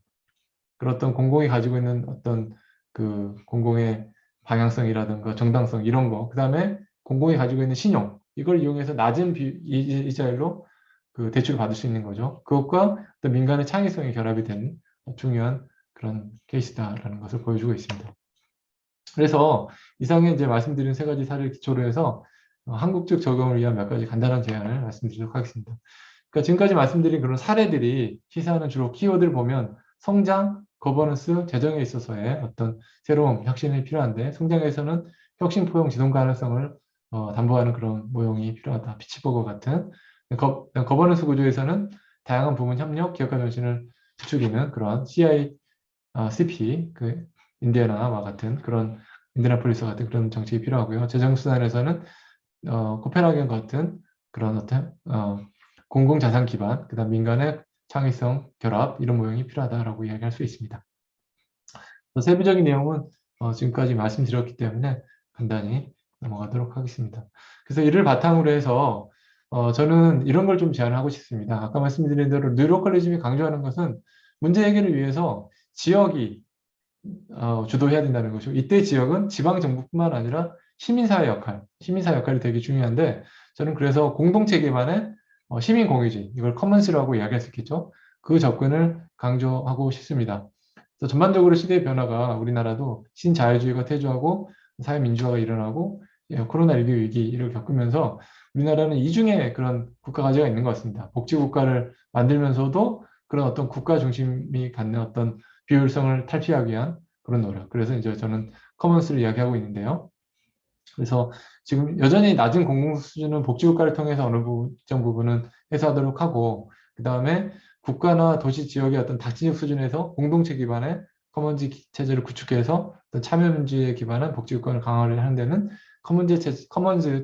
그런 어떤 공공이 가지고 있는 어떤 그 공공의 방향성이라든가 정당성 이런 거, 그 다음에 공공이 가지고 있는 신용, 이걸 이용해서 낮은 이자율로 그 대출을 받을 수 있는 거죠. 그것과 어떤 민간의 창의성이 결합이 된 중요한 그런 케이스다라는 것을 보여주고 있습니다. 그래서 이상에 이제 말씀드린 세 가지 사례를 기초로 해서 한국적 적용을 위한 몇 가지 간단한 제안을 말씀드리도록 하겠습니다. 그러니까 지금까지 말씀드린 그런 사례들이 시사하는 주로 키워드를 보면 성장, 거버넌스, 재정에 있어서의 어떤 새로운 혁신이 필요한데, 성장에서는 혁신, 포용, 지속 가능성을 담보하는 그런 모형이 필요하다. 피치버거 같은. 거버넌스 구조에서는 다양한 부문 협력, 기업가 정신을 부추기는 그런 CP, 그 인디애나와 같은 그런 인디애나폴리스 같은 그런 정책이 필요하고요. 재정수단에서는 코펜하겐 같은 그런 어떤 공공자산 기반, 그다음 민간의 창의성 결합, 이런 모형이 필요하다라고 이야기할 수 있습니다. 세부적인 내용은 지금까지 말씀드렸기 때문에 간단히 넘어가도록 하겠습니다. 그래서 이를 바탕으로 해서 저는 이런 걸 좀 제안하고 싶습니다. 아까 말씀드린 대로 뉴로컬리즘이 강조하는 것은 문제 해결을 위해서 지역이 주도해야 된다는 것이고, 이때 지역은 지방정부뿐만 아니라 시민사회 역할이 되게 중요한데, 저는 그래서 공동체 기반의 시민공유주의, 이걸 커먼스라고 이야기할 수 있겠죠. 그 접근을 강조하고 싶습니다. 그래서 전반적으로 시대의 변화가, 우리나라도 신자유주의가 퇴조하고 사회민주화가 일어나고 코로나19 위기를 겪으면서 우리나라는 이중의 그런 국가 과제가 있는 것 같습니다. 복지국가를 만들면서도 그런 어떤 국가 중심이 갖는 어떤 비효율성을 탈피하기 위한 그런 노력. 그래서 이제 저는 커먼스를 이야기하고 있는데요. 그래서 지금 여전히 낮은 공공 수준은 복지국가를 통해서 어느 일정 부분은 해소하도록 하고, 그 다음에 국가나 도시 지역의 어떤 다층적 수준에서 공동체 기반의 커먼즈 체제를 구축해서 어떤 참여민주에 기반한 복지국가를 강화를 하는 데는 커먼즈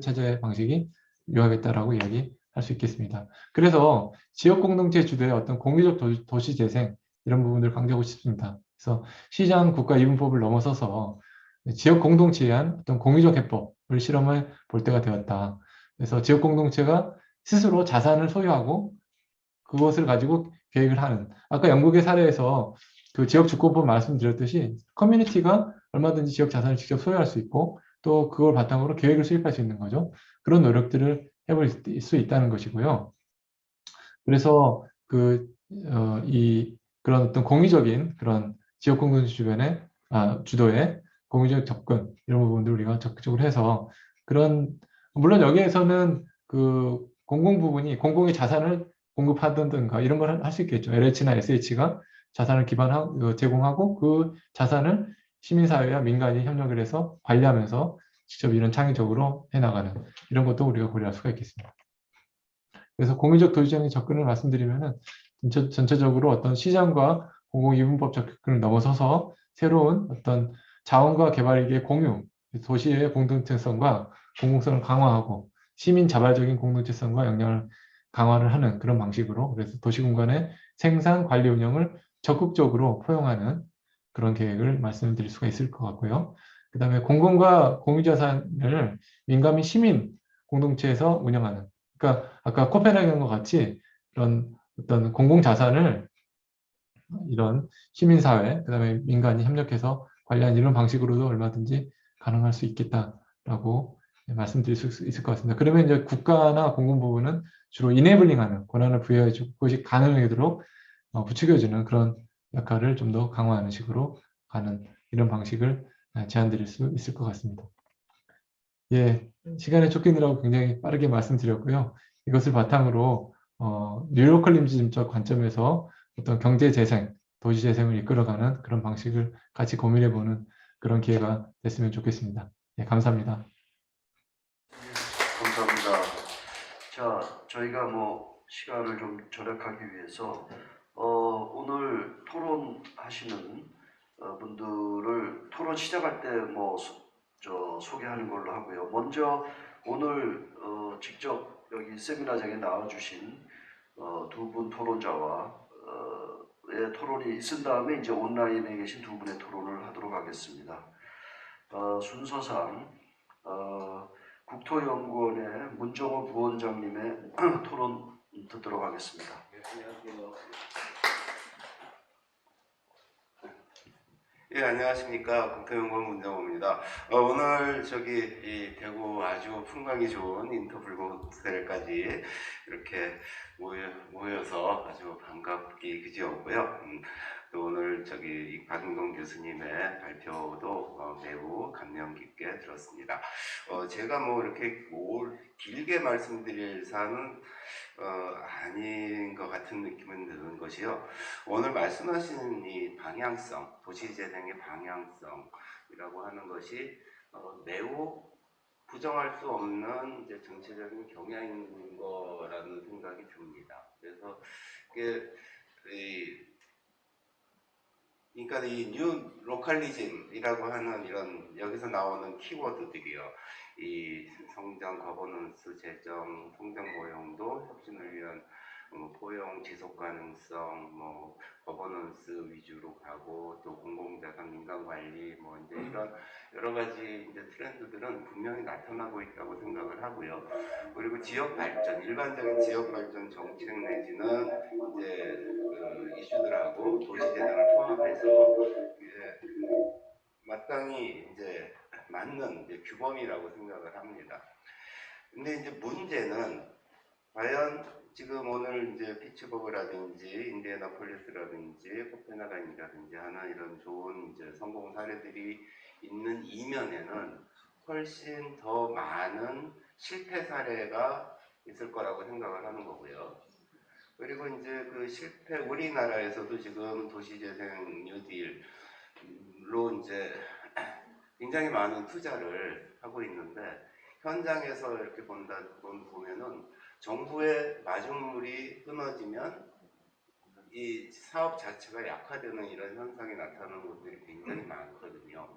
체제 방식이 유효하겠다라고 이야기할 수 있겠습니다. 그래서 지역 공동체 주도의 어떤 공유적 도시 재생, 이런 부분들을 강조하고 싶습니다. 그래서 시장 국가 이분법을 넘어서서 지역 공동체에 의한 어떤 공유적 해법을 실험해 볼 때가 되었다. 그래서 지역 공동체가 스스로 자산을 소유하고 그것을 가지고 계획을 하는, 아까 영국의 사례에서 그 지역 주권법 말씀드렸듯이 커뮤니티가 얼마든지 지역 자산을 직접 소유할 수 있고, 또 그걸 바탕으로 계획을 수립할 수 있는 거죠. 그런 노력들을 해볼 수 있다는 것이고요. 그래서 그런 어떤 공유적인 그런 지역 공동체 주도의 공유적 접근, 이런 부분들 우리가 적극적으로 해서, 물론 여기에서는 그 공공 부분이 공공의 자산을 공급하든가 이런 걸 할 수 있겠죠. LH나 SH가 자산을 기반하고 제공하고 그 자산을 시민사회와 민간이 협력을 해서 관리하면서 직접 이런 창의적으로 해나가는 이런 것도 우리가 고려할 수가 있겠습니다. 그래서 공유적 도시적인 접근을 말씀드리면은 전체적으로 어떤 시장과 공공이분법적 접근을 넘어서서 새로운 어떤 자원과 개발이익의 공유, 도시의 공동체성과 공공성을 강화하고 시민 자발적인 공동체성과 역량을 강화를 하는 그런 방식으로 그래서 도시 공간의 생산, 관리, 운영을 적극적으로 포용하는 그런 계획을 말씀드릴 수가 있을 것 같고요. 그 다음에 공공과 공유자산을 민간 및 시민 공동체에서 운영하는 그러니까 아까 코펜하겐과 같이 그런 어떤 공공자산을 이런 시민사회, 그다음에 민간이 협력해서 관리하는 이런 방식으로도 얼마든지 가능할 수 있겠다라고 말씀드릴 수 있을 것 같습니다. 그러면 이제 국가나 공공부문은 주로 이네블링하는 권한을 부여해주고 그것이 가능하도록 부추겨주는 그런 역할을 좀 더 강화하는 식으로 가는 이런 방식을 제안드릴 수 있을 것 같습니다. 예, 시간에 쫓기느라고 굉장히 빠르게 말씀드렸고요. 이것을 바탕으로 뉴로컬림즘적 관점에서 어떤 경제 재생, 도시 재생을 이끌어가는 그런 방식을 같이 고민해보는 그런 기회가 됐으면 좋겠습니다. 예, 감사합니다. 감사합니다. 자, 저희가 뭐 시간을 좀 절약하기 위해서 오늘 토론하시는 분들을 토론 시작할 때 뭐 소개하는 걸로 하고요. 먼저 오늘 직접 여기 세미나장에 나와주신 두 분 토론자와 의 토론이 있은 다음에 이제 온라인에 계신 두 분의 토론을 하도록 하겠습니다. 순서상 국토연구원의 문정호 부원장님의 토론 듣도록 하겠습니다. 안녕하세요. 예, 안녕하십니까. 국토연구원 문정호입니다. 오늘 이 대구 아주 풍광이 좋은 인터불고셀까지 이렇게 모여서 아주 반갑기 그지없고요. 또 오늘 이 박인동 교수님의 발표도 매우 감명 깊게 들었습니다. 제가 뭐 이렇게 길게 말씀드릴 사안은 아닌 것 같은 느낌은 드는 것이요. 오늘 말씀하신 이 방향성, 도시재생의 방향성이라고 하는 것이 매우 부정할 수 없는 이제 전체적인 경향인 거라는 생각이 듭니다. 그래서 그러니까 이 뉴 로컬리즘이라고 하는 이런 여기서 나오는 키워드들이요. 이 성장 거버넌스 재정, 성장 모형도 혁신을 위한 포용 지속 가능성, 뭐 거버넌스 위주로 가고 또 공공자산 민간 관리 뭐 이제 이런 여러 가지 이제 트렌드들은 분명히 나타나고 있다고 생각을 하고요. 그리고 지역 발전, 일반적인 지역 발전 정책 내지는 이제 그 이슈들하고 도시 재생을 포함해서 마땅히 이제 맞는 이제 규범이라고 생각을 합니다. 근데 이제 문제는 과연 지금 오늘 이제 피츠버그라든지 인디애나폴리스라든지 코펜하겐이라든지 하는 이런 좋은 이제 성공 사례들이 있는 이면에는 훨씬 더 많은 실패 사례가 있을 거라고 생각을 하는 거고요. 그리고 이제 그 실패 우리나라에서도 지금 도시재생 뉴딜로 이제 굉장히 많은 투자를 하고 있는데 현장에서 이렇게 보면은 정부의 마중물이 끊어지면 이 사업 자체가 약화되는 이런 현상이 나타나는 것들이 굉장히 많거든요.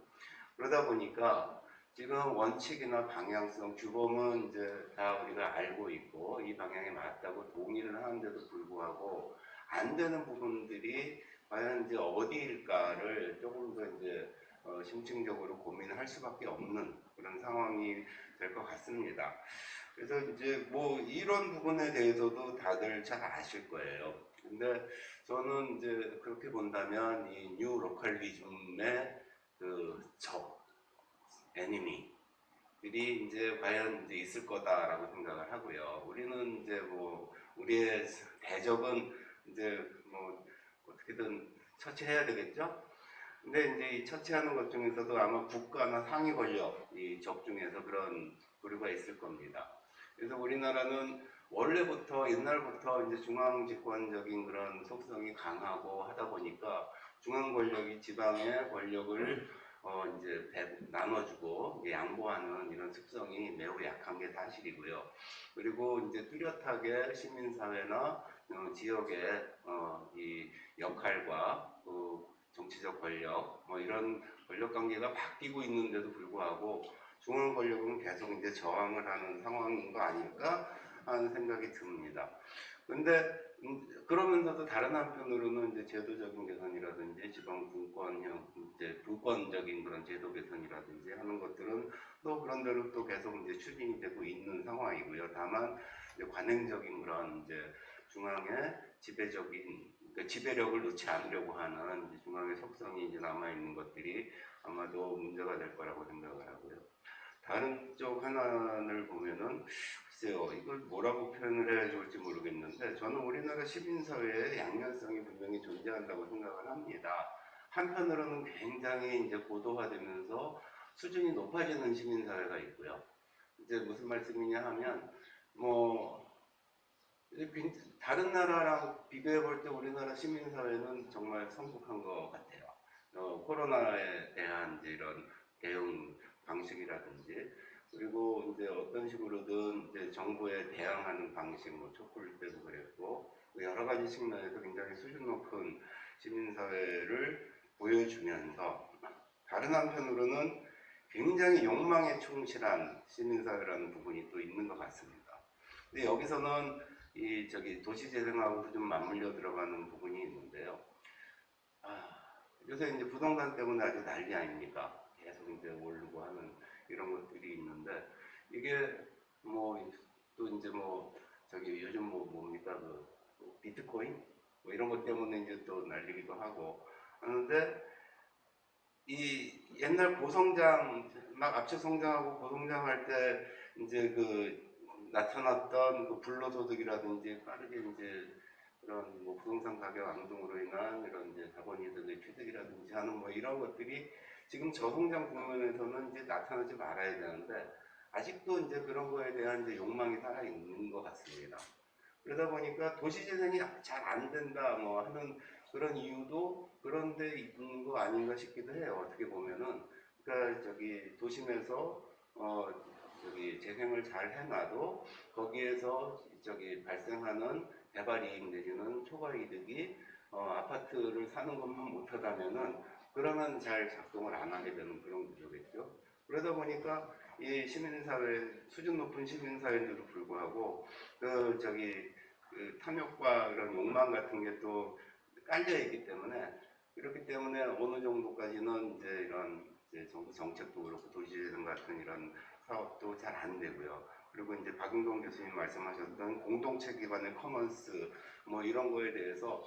그러다 보니까 지금 원칙이나 방향성, 규범은 이제 다 우리가 알고 있고 이 방향에 맞다고 동의를 하는데도 불구하고 안 되는 부분들이 과연 이제 어디일까를 조금 더 이제 심층적으로 고민을 할 수밖에 없는 그런 상황이 될 것 같습니다. 그래서 이제 뭐 이런 부분에 대해서도 다들 잘 아실 거예요. 근데 저는 이제 그렇게 본다면 이 뉴 로컬리즘의 애니미들이 이제 과연 이제 있을 거다라고 생각을 하고요. 우리는 이제 뭐 우리의 대적은 이제 뭐 어떻게든 처치해야 되겠죠. 근데 이제 이 처치하는 것 중에서도 아마 국가나 상위 권력 이 적중해서 그런 부류가 있을 겁니다. 그래서 우리나라는 원래부터 옛날부터 이제 중앙 집권적인 그런 속성이 강하고 하다 보니까 중앙 권력이 지방의 권력을 이제 나눠주고 이제 양보하는 이런 습성이 매우 약한 게 사실이고요. 그리고 이제 뚜렷하게 시민사회나 지역의 이 역할과 정치적 권력 뭐 이런 권력 관계가 바뀌고 있는데도 불구하고 중앙 권력은 계속 이제 저항을 하는 상황인 거 아닐까 하는 생각이 듭니다. 근데 그러면서도 다른 한편으로는 이제 제도적인 개선이라든지 지방 분권형 이제 분권적인 그런 제도 개선이라든지 하는 것들은 또 그런 대로 또 계속 이제 추진이 되고 있는 상황이고요. 다만 이제 관행적인 그런 이제 중앙의 지배적인 그러니까 지배력을 놓지 않으려고 하는 이제 중앙의 속성이 이제 남아 있는 것들이 아마도 문제가 될 거라고 생각을 하고요. 다른 쪽 하나를 보면은 글쎄요, 이걸 뭐라고 표현을 해야 좋을지 모르겠는데 저는 우리나라 시민사회의 양면성이 분명히 존재한다고 생각을 합니다. 한편으로는 굉장히 이제 고도화되면서 수준이 높아지는 시민사회가 있고요. 이제 무슨 말씀이냐 하면 뭐 다른 나라랑 비교해 볼 때 우리나라 시민사회는 정말 성숙한 것 같아요. 코로나에 대한 이제 이런 대응 방식이라든지 그리고 이제 어떤 식으로든 이제 정부에 대항하는 방식, 뭐 촛불 때도 그랬고 여러 가지 측면에서 굉장히 수준 높은 시민사회를 보여주면서 다른 한편으로는 굉장히 욕망에 충실한 시민사회라는 부분이 또 있는 것 같습니다. 근데 여기서는 이 도시재생하고도 좀 맞물려 들어가는 부분이 있는데요. 요새 이제 부동산 때문에 아주 난리 아닙니까? 계속 이제 오르고 하는 이런 것들이 있는데 이게 뭐 또 이제 뭐 요즘 뭡니까 비트코인 뭐 이런 것 때문에 이제 또 날리기도 하고 하는데 이 옛날 고성장 막 압축 성장하고 고성장할 때 이제 나타났던 불로소득이라든지 빠르게 이제 그런 뭐 부동산 가격 앙등으로 인한 이런 이제 자본이득의 취득이라든지 하는 뭐 이런 것들이 지금 저성장 국면에서는 이제 나타나지 말아야 되는데 아직도 이제 그런 거에 대한 이제 욕망이 살아 있는 것 같습니다. 그러다 보니까 도시재생이 잘 안 된다 뭐 하는 그런 이유도 그런 데 있는 거 아닌가 싶기도 해요. 어떻게 보면은 그러니까 도심에서 재생을 잘 해놔도 거기에서 발생하는 대발이익 내지는 초과이득이 아파트를 사는 것만 못하다면은 그러면 잘 작동을 안 하게 되는 그런 구조겠죠. 그러다 보니까 이 시민사회 수준 높은 시민사회인데도 불구하고 탐욕과 그런 욕망 같은 게 또 깔려 있기 때문에 그렇기 때문에 어느 정도까지는 이제 이런 정부 정책도 그렇고 도시재생 같은 이런 사업도 잘 안 되고요. 그리고 이제 박윤동 교수님 말씀하셨던 공동체 기반의 커먼스 뭐 이런 거에 대해서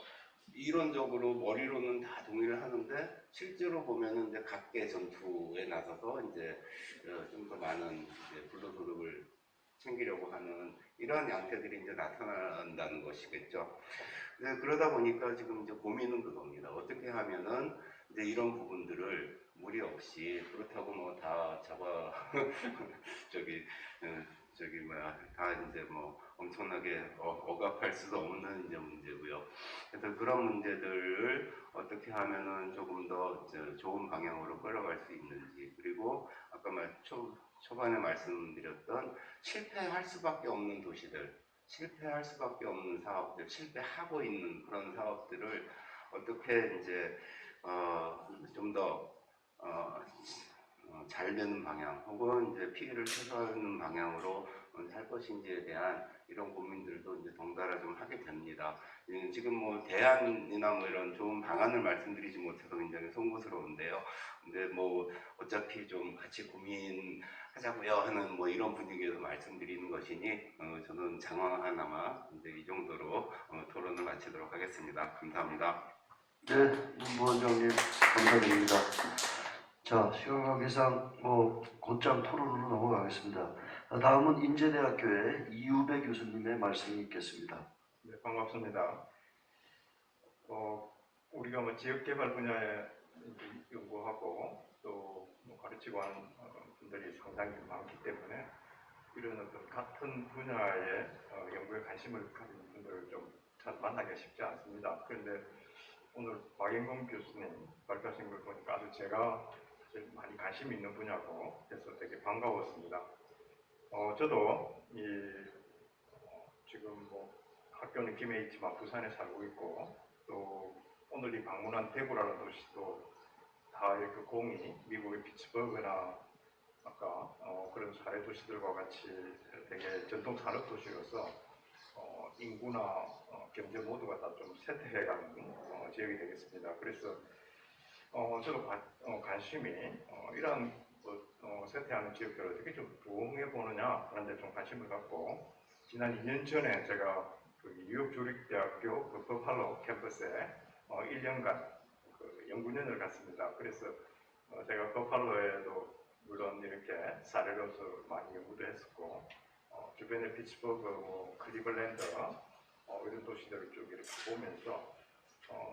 이론적으로 머리로는 다 동의를 하는데 실제로 보면은 이제 각계 전투에 나서서 이제 좀 더 많은 불로소득을 챙기려고 하는 이런 양태들이 이제 나타난다는 것이겠죠. 그러다 보니까 지금 이제 고민은 그겁니다. 어떻게 하면은 이제 이런 부분들을 무리 없이 그렇다고 뭐 다 잡아 다 이제 뭐 엄청나게 억압할 수도 없는 이제 문제고요. 그래서 그런 문제들을 어떻게 하면은 조금 더 좋은 방향으로 끌어갈 수 있는지 그리고 아까 초반에 말씀드렸던 실패할 수밖에 없는 도시들, 실패할 수밖에 없는 사업들, 실패하고 있는 그런 사업들을 어떻게 이제 좀 더 잘 되는 방향 혹은 이제 피해를 최소화하는 방향으로 할 것인지에 대한 이런 고민들도 이제 덩달아 좀 하게 됩니다. 지금 뭐 대안이나 뭐 이런 좋은 방안을 말씀드리지 못해서 굉장히 송구스러운데요. 근데 뭐 어차피 좀 같이 고민하자고요 하는 뭐 이런 분위기에서 말씀드리는 것이니 저는 장황하나마 이제 이 정도로 토론을 마치도록 하겠습니다. 감사합니다. 네, 임 부원장님 감사드립니다. 자, 시간 관계상 곧장 토론으로 넘어가겠습니다. 다음은 인제대학교의 이유배 교수님의 말씀이 있겠습니다. 네, 반갑습니다. 우리가 뭐 지역개발 분야에 연구하고 또뭐 가르치고 하는 분들이 상당히 많기 때문에 이런 어떤 같은 분야의 연구에 관심을 가진 분들을 좀 잘 만나기가 쉽지 않습니다. 그런데 오늘 박영건 교수님 발표하신 걸 보니까 아주 제가 사실 많이 관심 있는 분야고 그래서 되게 반가웠습니다. 저도 지금 뭐 학교는 김해에 있지만 부산에 살고 있고 또 오늘 이 방문한 대구라는 도시도 다 이렇게 공이 미국의 피츠버그나 아까 그런 사례 도시들과 같이 되게 전통 산업 도시로서 인구나 경제 모두가 다 좀 쇠퇴해가는 지역이 되겠습니다. 그래서 저도 관심이 이러한 쇠퇴하는 지역들을 어떻게 좀 부흥해 보느냐 하는 데 좀 관심을 갖고 지난 2년 전에 제가 그 뉴욕 조립대학교 그 버팔로 캠퍼스에 1년간 그 연구년을 갔습니다. 그래서 제가 버팔로에도 물론 이렇게 사례로서 많이 연구도 했었고 주변에 피츠버그, 뭐 클리블랜드 이런 도시들을 쭉 이렇게 보면서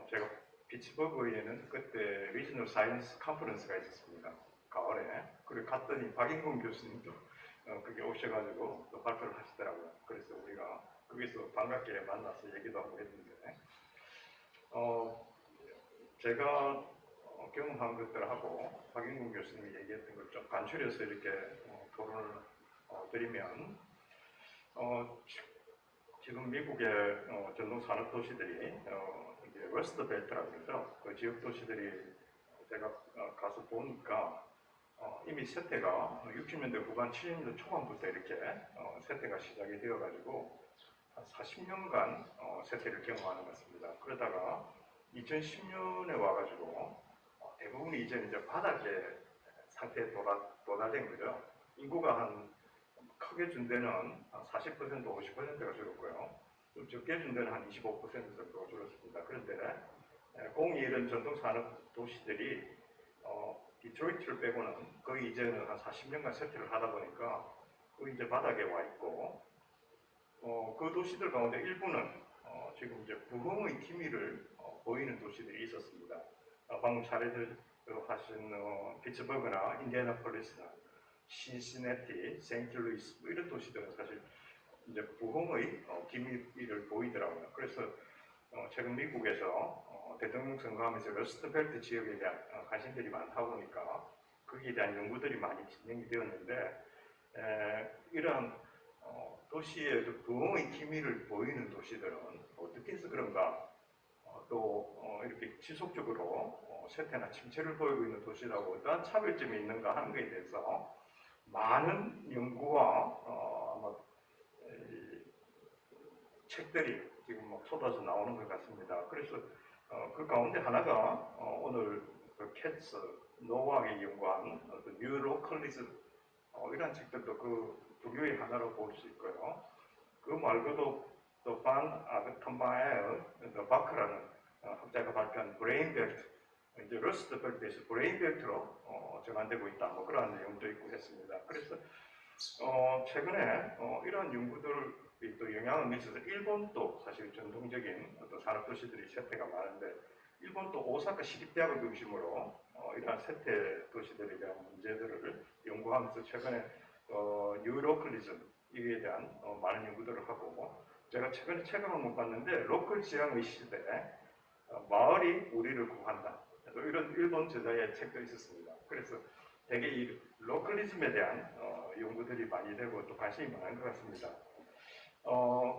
제가 피츠버그에는 그때 리지널 사이언스 컨퍼런스가 있었습니다. 가을에. 그리고 갔더니 박인권 교수님도 그게 오셔가지고 또 발표를 하시더라고요. 그래서 우리가 거기서 반갑게 만나서 얘기도 하고 했는데 제가 경험한 것들하고 박인권 교수님이 얘기했던 걸 좀 간추려서 이렇게 토론을 드리면 지금 미국의 전동 산업 도시들이 이제 러스트 벨트라고 그러죠. 그 지역 도시들이 제가 가서 보니까 이미 쇠퇴가 60년대 후반, 70년대 초반부터 이렇게 쇠퇴가 시작이 되어가지고 한 40년간 쇠퇴를 경험하는 것 같습니다. 그러다가 2010년에 와가지고 대부분이 이제 바닥의 상태에 도달된 거죠. 인구가 한 크게 준 데는 한 40%, 50%가 줄었고요. 좀 적게 준 데는 한 25% 정도가 줄었습니다. 그런데 공이 이런 전통 산업 도시들이 디트로이트를 빼고는 거의 이제는 한 40년간 쇠퇴를 하다 보니까 거의 이제 바닥에 와 있고 그 도시들 가운데 일부는 지금 이제 부흥의 기미를 보이는 도시들이 있었습니다. 방금 사례들 하신 피츠버그나 인디애나폴리스나 신시내티, 세인트루이스 뭐 이런 도시들은 사실 이제 부흥의 기미를 보이더라고요. 그래서 최근 미국에서 대통령 선거하면서 러스트벨트 지역에 대한 관심들이 많다 보니까 거기에 대한 연구들이 많이 진행이 되었는데 이러한 도시의 부흥의 기미를 보이는 도시들은 어떻게 해서 그런가 또 이렇게 지속적으로 쇠퇴나 침체를 보이고 있는 도시라고 어떠한 차별점이 있는가 하는 것에 대해서 많은 연구와 아마 책들이 지금 막 쏟아져 나오는 것 같습니다. 그래서 그 가운데 하나가 오늘 그 캣츠 노학이 연구한 뉴로컬리즘 이런 책들도 그 부류의 하나로 볼 수 있고요. 그 말고도 또 반 아그탄바엘 바크라는 학자가 발표한 브레인벨트, 이제 러스트벨트에서 브레인벨트로 전환되고 있다, 뭐 그런 내용도 있고 했습니다. 그래서 최근에 이러한 연구들이 또 영향을 미쳐서 일본도 사실 전통적인 어떤 산업 도시들이 쇠퇴가 많은데 일본도 오사카 시립대학을 중심으로 이러한 쇠퇴 도시들에 대한 문제들을 연구하면서 최근에 뉴로클리즘 이에 대한 많은 연구들을 하고 제가 최근에 책을 한번 봤는데 로컬 지향의 시대 마을이 우리를 구한다. 이런 일본 저자의 책도 있었습니다. 그래서 되게 이 로컬리즘에 대한 연구들이 많이 되고 또 관심이 많은 것 같습니다.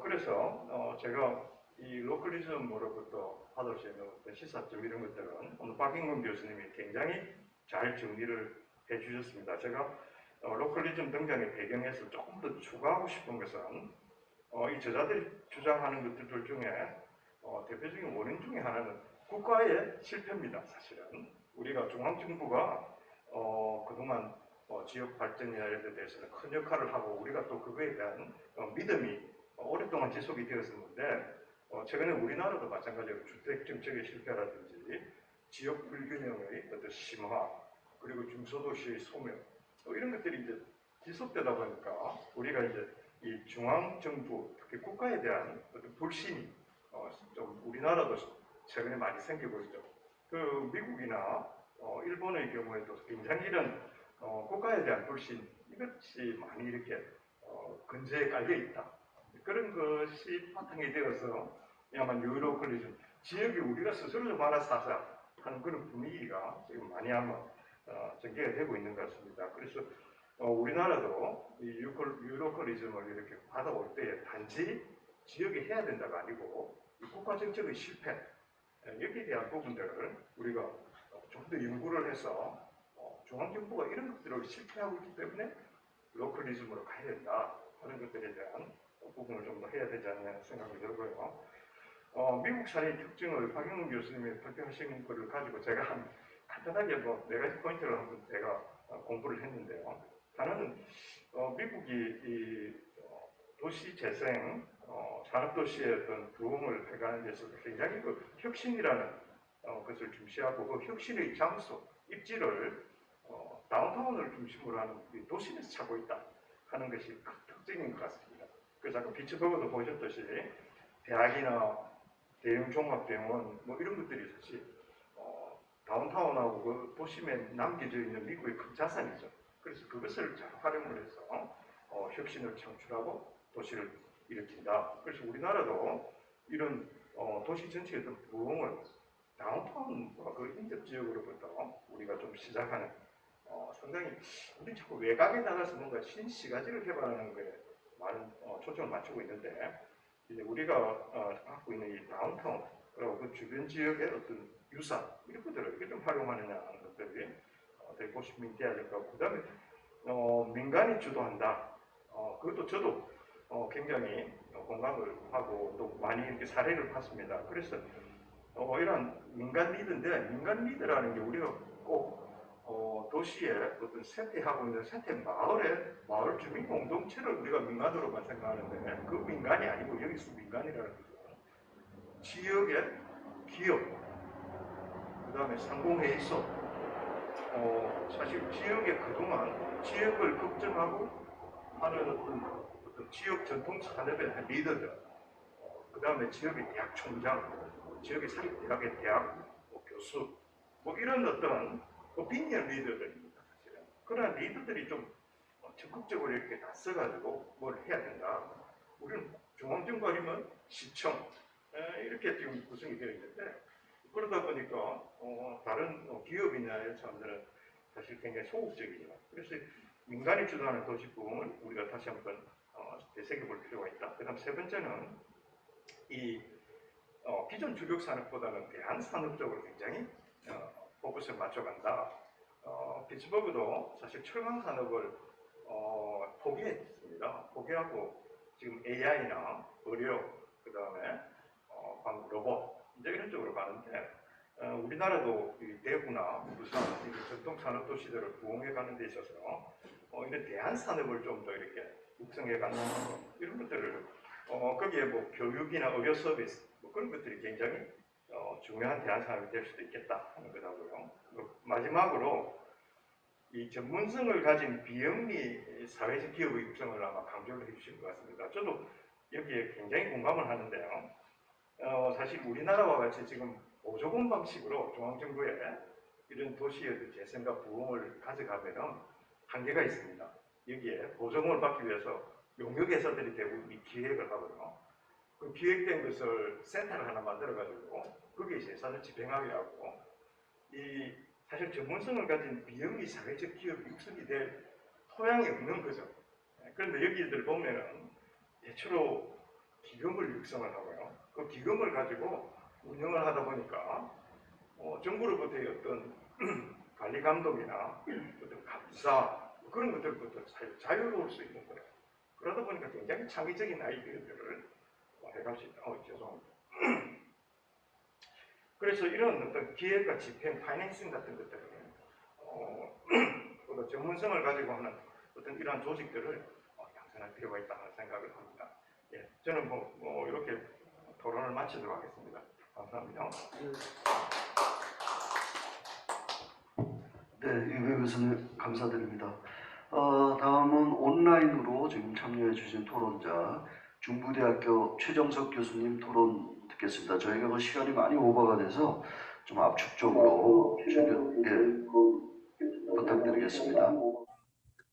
그래서 제가 이 로컬리즘으로부터 받을 수 있는 어떤 시사점 이런 것들은 오늘 박인권 교수님이 굉장히 잘 정리를 해주셨습니다. 제가 로컬리즘 등장의 배경에서 조금 더 추가하고 싶은 것은 이 저자들이 주장하는 것들 중에 대표적인 원인 중에 하나는 국가의 실패입니다. 사실은 우리가 중앙정부가 그동안 지역 발전이나 이런 데 대해서는 큰 역할을 하고 우리가 또 그거에 대한 믿음이 오랫동안 지속이 되었었는데 최근에 우리나라도 마찬가지로 주택정책의 실패라든지 지역 불균형의 어떤 심화 그리고 중소도시의 소멸 이런 것들이 이제 지속되다 보니까 우리가 이제 이 중앙정부 특히 국가에 대한 어떤 불신이 좀 우리나라도 최근에 많이 생기고 있죠. 그 미국이나 일본의 경우에도 굉장히 이런 국가에 대한 불신 이것이 많이 이렇게 근저에 깔려 있다. 그런 것이 바탕이 되어서 아마 뉴로컬리즘 지역이 우리가 스스로 좀 알아서 하자 하는 그런 분위기가 지금 많이 아마 전개가 되고 있는 것 같습니다. 그래서 우리나라도 이 뉴로컬리즘을 이렇게 받아올 때 단지 지역이 해야 된다가 아니고 이 국가 정책의 실패 여기에 대한 부분들을 우리가 좀 더 연구를 해서 중앙정부가 이런 것들을 실패하고 있기 때문에 로컬리즘으로 가야 된다 하는 것들에 대한 부분을 좀 더 해야 되지 않나 생각이 들고요. 미국 사례의 특징을 박영훈 교수님이 발표하신 것을 가지고 제가 간단하게 뭐 4가지 포인트를 한번 제가 공부를 했는데요. 하나는 미국이 이 도시 재생, 산업도시의 어떤 부흥을 해가는 데 있어서 굉장히 그 혁신이라는 것을 중시하고 그 혁신의 장소, 입지를 다운타운을 중심으로 하는 도시에서 찾고 있다 하는 것이 큰 특징인 것 같습니다. 그래서 아까 피츠버그도 보셨듯이 대학이나 대형 종합병원 뭐 이런 것들이 사실 다운타운하고 그 도심에 남겨져 있는 미국의 큰 자산이죠. 그래서 그것을 잘 활용을 해서 혁신을 창출하고 도시를 일으킨다. 그래서 우리나라도 이런 도시 전체의 어떤 부흥을 다운타운과 그 인접 지역으로부터 우리가 좀 시작하는 상당히 우리 자꾸 외곽에 나가서 뭔가 신시가지를 개발하는 거에 많은 초점을 맞추고 있는데 이제 우리가 갖고 있는 이 다운타운 그리고 그 주변 지역의 어떤 유산 이런 것들을 어떻게 좀 활용하느냐 하는 것들이 되게 고심이 돼야 될 것 같고 그다음에 민간이 주도한다. 그것도 저도 굉장히 공감을 하고 또 많이 이렇게 사례를 봤습니다. 그래서 이런 민간 리드인데 민간 리드라는 게 우리가 꼭 도시에 어떤 세태하고 있는 세태 마을 주민 공동체를 우리가 민간으로만 생각하는데 그 민간이 아니고 여기서 민간이라는 것은 지역의 기업 그 다음에 상공회의소 사실 지역에 그동안 지역을 걱정하고 하는 어떤 지역 전통 산업의 리더들 그 다음에 지역의 대학 총장 지역의 사립대학의 대학 교수 뭐 이런 어떤 오피니언 리더들입니다. 사실은 그런 리더들이 좀 적극적으로 이렇게 나서가지고 뭘 해야 된다. 우리는 중앙정부 아니면 시청 이렇게 지금 구성이 되어 있는데 그러다 보니까 다른 기업이나 사람들은 사실 굉장히 소극적이죠. 그래서 민간이 주도하는 도시 부흥을 우리가 다시 한번 되새겨볼 필요가 있다. 그다음 세 번째는 이 기존 주력 산업보다는 대안 산업 쪽으로 굉장히 포커스를 맞춰간다. 피츠버그도 사실 철강 산업을 포기했습니다. 포기하고 지금 AI나 의료, 그 다음에 로봇 이제 이런 쪽으로 가는데 우리나라도 이 대구나 부산 전통 산업 도시들을 부흥해 가는 데 있어서 이런 대안 산업을 좀 더 이렇게 육성해 가는 이런 것들을 거기에 뭐 교육이나 의료 서비스 뭐 그런 것들이 굉장히 중요한 대안 산업이 될 수도 있겠다 하는 거라고요. 마지막으로 이 전문성을 가진 비영리 사회적 기업의 육성을 아마 강조를 해주신 것 같습니다. 저도 여기에 굉장히 공감을 하는데요. 사실 우리나라와 같이 지금 보조금 방식으로 중앙정부에 이런 도시의 재생과 부흥을 가져가면 한계가 있습니다. 여기에 보조금을 받기 위해서 용역회사들이 대부분 기획을 하고요. 그 기획된 것을 센터를 하나 만들어가지고 거기에 예산을 집행하게 하고 이 사실 전문성을 가진 비영리 사회적 기업이 육성이 될 토양이 없는 거죠. 그런데 여기들 보면은 대체로 기금을 육성을 하고요. 그 기금을 가지고 운영을 하다 보니까 정부로부터의 어떤 관리 감독이나 어떤 감사 그런 것들부터 자유로울 수 있는 거예요. 그러다 보니까 굉장히 창의적인 아이디어들을 해갈 수 있다. 죄송합니다. 그래서 이런 어떤 기획과 집행, 파이낸싱 같은 것들을 전문성을 가지고 하는 어떤 이러한 조직들을 양성할 필요가 있다 하는 생각을 합니다. 예, 저는 이렇게 토론을 마치도록 하겠습니다. 감사합니다. 네, 이회 교수님 감사드립니다. 다음은 온라인으로 지금 참여해 주신 토론자 중부대학교 최정석 교수님 토론 듣겠습니다. 저희가 그 시간이 많이 오버가 돼서 좀 압축적으로 부탁드리겠습니다.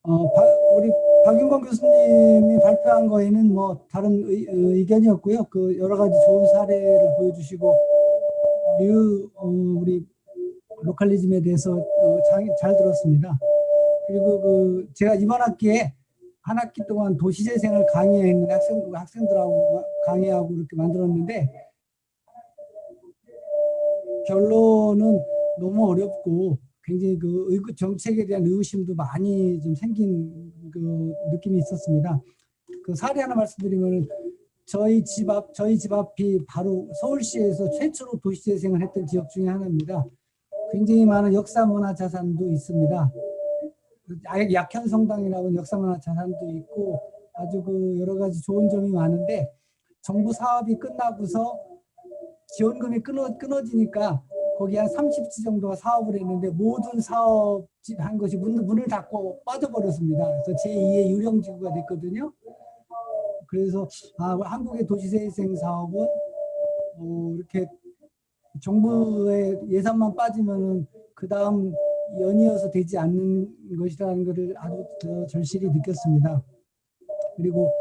우리 박윤건 교수님이 발표한 거에는 뭐 다른 의견이 없고요. 그 여러 가지 좋은 사례를 보여주시고 우리 로컬리즘에 대해서 잘 들었습니다. 그리고 제가 이번 학기에 한 학기 동안 도시재생을 강의했는데 학생들하고 강의하고 이렇게 만들었는데 결론은 너무 어렵고 굉장히 정책에 대한 의구심도 많이 좀 생긴 느낌이 있었습니다. 그 사례 하나 말씀드리면 저희 집 앞이 바로 서울시에서 최초로 도시재생을 했던 지역 중에 하나입니다. 굉장히 많은 역사문화 자산도 있습니다. 약현성당이라는 역사문화 자산도 있고 아주 여러 가지 좋은 점이 많은데 정부 사업이 끝나고서 지원금이 끊어지니까 거기 한 30지 정도가 사업을 했는데 모든 사업 한 것이 문을 닫고 빠져버렸습니다. 그래서 제2의 유령지구가 됐거든요. 그래서 한국의 도시재생 사업은 이렇게 정부의 예산만 빠지면은 그 다음 연이어서 되지 않는 것이라는 것을 아주 절실히 느꼈습니다. 그리고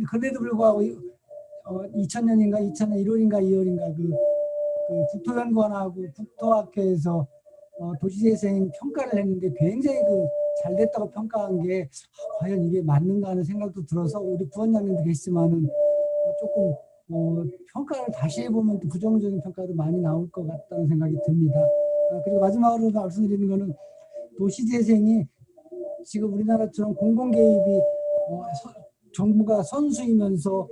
그런데도 불구하고 2000년인가 2000년 1월인가 2월인가 그 국토연구원하고 국토학회에서 도시재생 평가를 했는데 굉장히 잘 됐다고 평가한 게 과연 이게 맞는가 하는 생각도 들어서 우리 부원장님도 계시지만은 조금 평가를 다시 해보면 또 부정적인 평가도 많이 나올 것 같다는 생각이 듭니다. 그리고 마지막으로 말씀드리는 거는 도시재생이 지금 우리나라처럼 공공개입이 정부가 선수이면서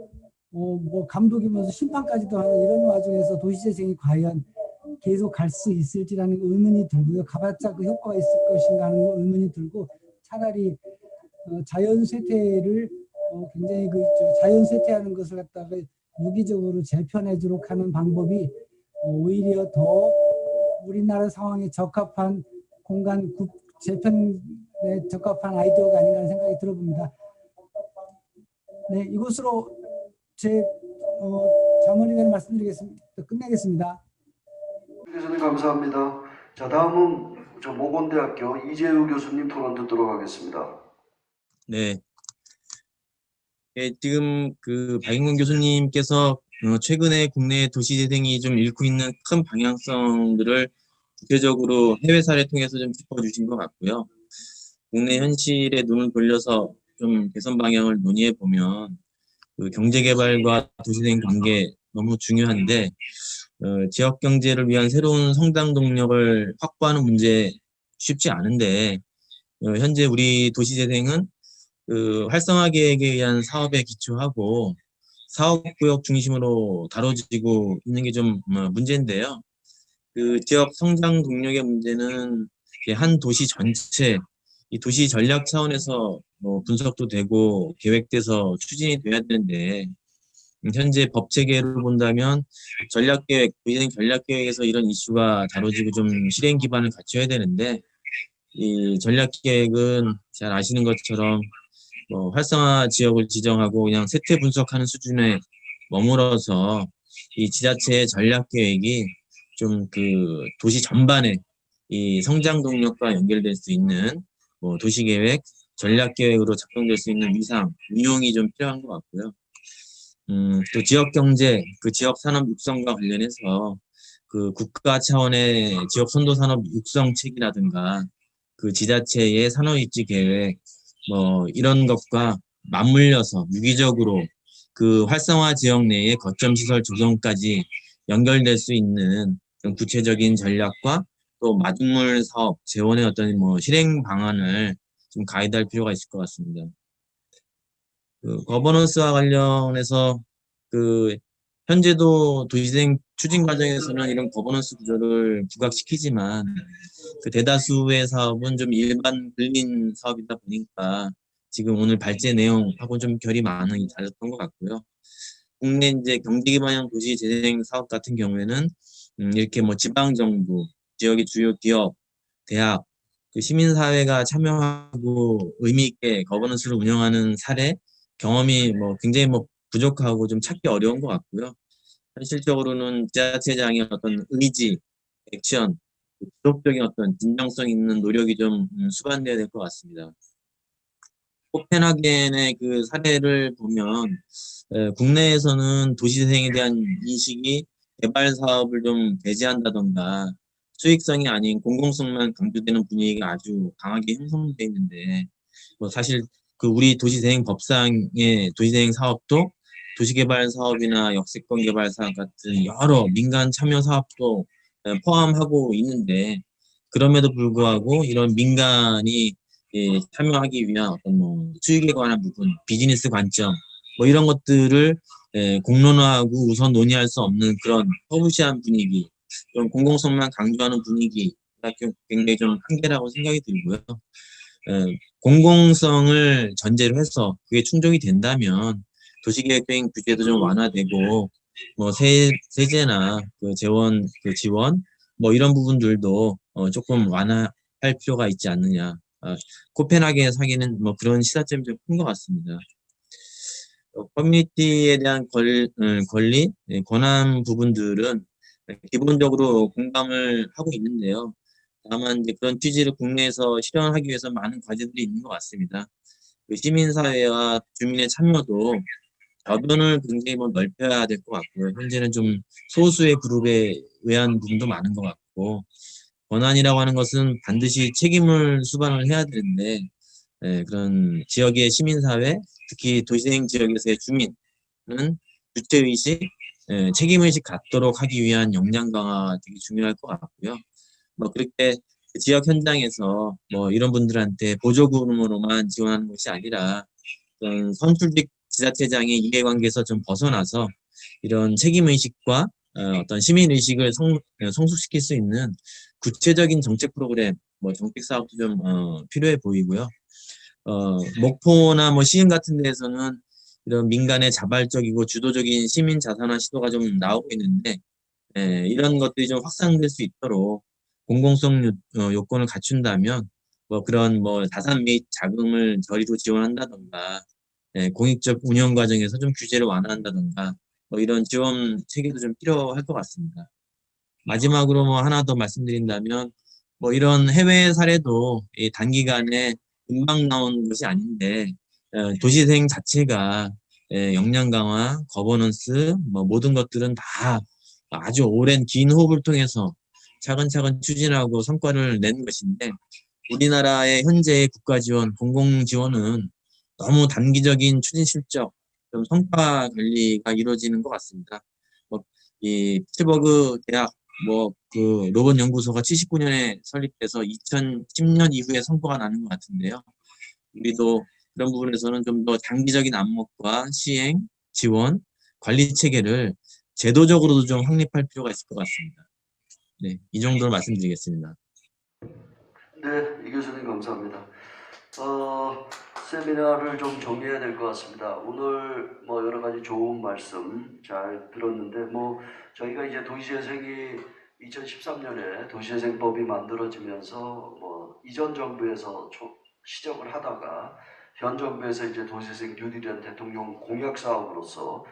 뭐 감독이면서 심판까지도 하는 이런 와중에서 도시재생이 과연 계속 갈 수 있을지라는 의문이 들고요. 가봤자 그 효과가 있을 것인가 하는 의문이 들고 차라리 자연쇠퇴를 굉장히 자연쇠퇴하는 것을 갖다가 유기적으로 재편해주도록 하는 방법이 오히려 더 우리나라 상황에 적합한 공간 재편에 적합한 아이디어가 아닌가 하는 생각이 들어봅니다. 네, 이것으로 제 자문위원 말씀드리겠습니다. 끝내겠습니다. 교수님 감사합니다. 자, 다음은 모건대학교 이재우 교수님 토론 듣도록 하겠습니다. 네. 지금 박인권 교수님께서 최근에 국내 도시재생이 좀 잃고 있는 큰 방향성들을 구체적으로 해외 사례 통해서 좀 짚어주신 것 같고요. 국내 현실에 눈을 돌려서 좀 개선 방향을 논의해 보면 경제개발과 도시재생 관계 너무 중요한데 지역 경제를 위한 새로운 성장 동력을 확보하는 문제 쉽지 않은데 현재 우리 도시재생은 활성화 계획에 의한 사업에 기초하고 사업구역 중심으로 다뤄지고 있는 게 좀 문제인데요. 지역 성장 동력의 문제는 한 도시 전체, 이 도시 전략 차원에서 분석도 되고 계획돼서 추진이 돼야 되는데 현재 법 체계로 본다면 전략계획, 도시재생 전략계획에서 이런 이슈가 다뤄지고 좀 실행 기반을 갖춰야 되는데 이 전략계획은 잘 아시는 것처럼 활성화 지역을 지정하고 그냥 세태 분석하는 수준에 머물어서 이 지자체의 전략 계획이 좀 도시 전반에 이 성장 동력과 연결될 수 있는 도시 계획, 전략 계획으로 작동될 수 있는 위상, 운용이 좀 필요한 것 같고요. 또 지역 경제, 지역 산업 육성과 관련해서 국가 차원의 지역 선도 산업 육성책이라든가 지자체의 산업 입지 계획 이런 것과 맞물려서 유기적으로 활성화 지역 내의 거점 시설 조성까지 연결될 수 있는 구체적인 전략과 또 맞물 사업 재원의 어떤 실행 방안을 좀 가이드할 필요가 있을 것 같습니다. 거버넌스와 관련해서 현재도 도시재생 추진 과정에서는 이런 거버넌스 구조를 부각시키지만 대다수의 사업은 좀 일반 근린 사업이다 보니까 지금 오늘 발제 내용하고 좀 결이 많이 달랐던 것 같고요. 국내 이제 경제기반형 도시재생 사업 같은 경우에는 이렇게 지방정부, 지역의 주요 기업, 대학, 시민사회가 참여하고 의미있게 거버넌스를 운영하는 사례, 경험이 굉장히 부족하고 좀 찾기 어려운 것 같고요. 현실적으로는 지자체장의 어떤 의지, 액션, 지속적인 어떤 진정성 있는 노력이 좀 수반돼야 될 것 같습니다. 코펜하겐의 그 사례를 보면 국내에서는 도시재생에 대한 인식이 개발 사업을 좀 배제한다던가 수익성이 아닌 공공성만 강조되는 분위기가 아주 강하게 형성되어 있는데 뭐 사실 그 우리 도시재생 법상의 도시재생 사업도 도시개발 사업이나 역세권 개발 사업 같은 여러 민간 참여 사업도 포함하고 있는데 그럼에도 불구하고 이런 민간이 참여하기 위한 어떤 뭐 수익에 관한 부분, 비즈니스 관점 뭐 이런 것들을 공론화하고 우선 논의할 수 없는 그런 허무시한 분위기, 좀 공공성만 강조하는 분위기가 굉장히 좀 한계라고 생각이 들고요. 공공성을 전제로 해서 그게 충족이 된다면 도시계획적인 규제도 좀 완화되고 뭐 세제나 그 재원, 그 지원 뭐 이런 부분들도 조금 완화할 필요가 있지 않느냐. 코펜하겐 사기는 뭐 그런 시사점이 좀 큰 것 같습니다. 커뮤니티에 대한 권리, 권한 부분들은 기본적으로 공감을 하고 있는데요. 다만 이제 그런 취지를 국내에서 실현하기 위해서 많은 과제들이 있는 것 같습니다. 그 시민사회와 주민의 참여도 저변을 굉장히 뭐 넓혀야 될 것 같고요. 현재는 좀 소수의 그룹에 의한 부분도 많은 것 같고 권한이라고 하는 것은 반드시 책임을 수반을 해야 되는데 그런 지역의 시민사회, 특히 도시재생 지역에서의 주민은 주체의식, 책임의식 갖도록 하기 위한 역량 강화 되게 중요할 것 같고요. 뭐 그렇게 그 지역 현장에서 뭐 이런 분들한테 보조금으로만 지원하는 것이 아니라 어떤 선출직 지자체장의 이해관계에서 좀 벗어나서 이런 책임의식과 어떤 시민의식을 성숙시킬 수 있는 구체적인 정책 프로그램, 뭐 정책 사업도 좀 필요해 보이고요. 목포나 뭐 시흥 같은 데에서는 이런 민간의 자발적이고 주도적인 시민 자산화 시도가 좀 나오고 있는데 이런 것들이 좀 확산될 수 있도록 공공성 요건을 갖춘다면 뭐 그런 뭐 자산 및 자금을 저리로 지원한다던가 공익적 운영 과정에서 좀 규제를 완화한다던가 뭐 이런 지원 체계도 좀 필요할 것 같습니다. 마지막으로 뭐 하나 더 말씀드린다면 뭐 이런 해외 사례도 이 단기간에 금방 나온 것이 아닌데 도시재생 자체가 역량 강화, 거버넌스 뭐 모든 것들은 다 아주 오랜 긴 호흡을 통해서 차근차근 추진하고 성과를 낸 것인데 우리나라의 현재의 국가 지원, 공공 지원은 너무 단기적인 추진 실적, 좀 성과 관리가 이루어지는 것 같습니다. 뭐 이 피츠버그 대학 뭐 그 로봇 연구소가 79년에 설립돼서 2010년 이후에 성과가 나는 것 같은데요. 우리도 그런 부분에서는 좀 더 장기적인 안목과 시행, 지원, 관리 체계를 제도적으로도 좀 확립할 필요가 있을 것 같습니다. 네, 이 정도로 말씀드리겠습니다. 네, 이 교수님 감사합니다. 세미나를 좀 정리해야 될 것 같습니다. 오늘 뭐 여러 가지 좋은 말씀 잘 들었는데 뭐 저희가 이제 도시재생이 2013년에 도시재생법이 만들어지면서 뭐 이전 정부에서 시작을 하다가 현 정부에서 이제 도시재생 뉴딜이라는 대통령 공약 사업으로서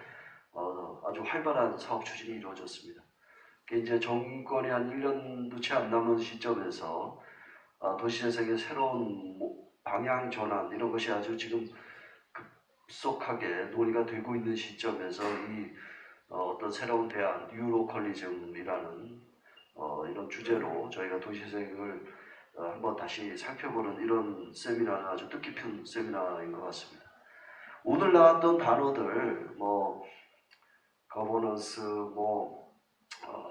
아주 활발한 사업 추진이 이루어졌습니다. 이제 정권이 한 1년도 채 안 남은 시점에서 도시재생의 새로운 방향 전환 이런 것이 아주 지금 급속하게 논의가 되고 있는 시점에서 이 어떤 새로운 대안, 뉴로컬리즘이라는 이런 주제로 저희가 도시재생을 한번 다시 살펴보는 이런 세미나는 아주 뜻깊은 세미나인 것 같습니다. 오늘 나왔던 단어들 뭐 거버넌스, 뭐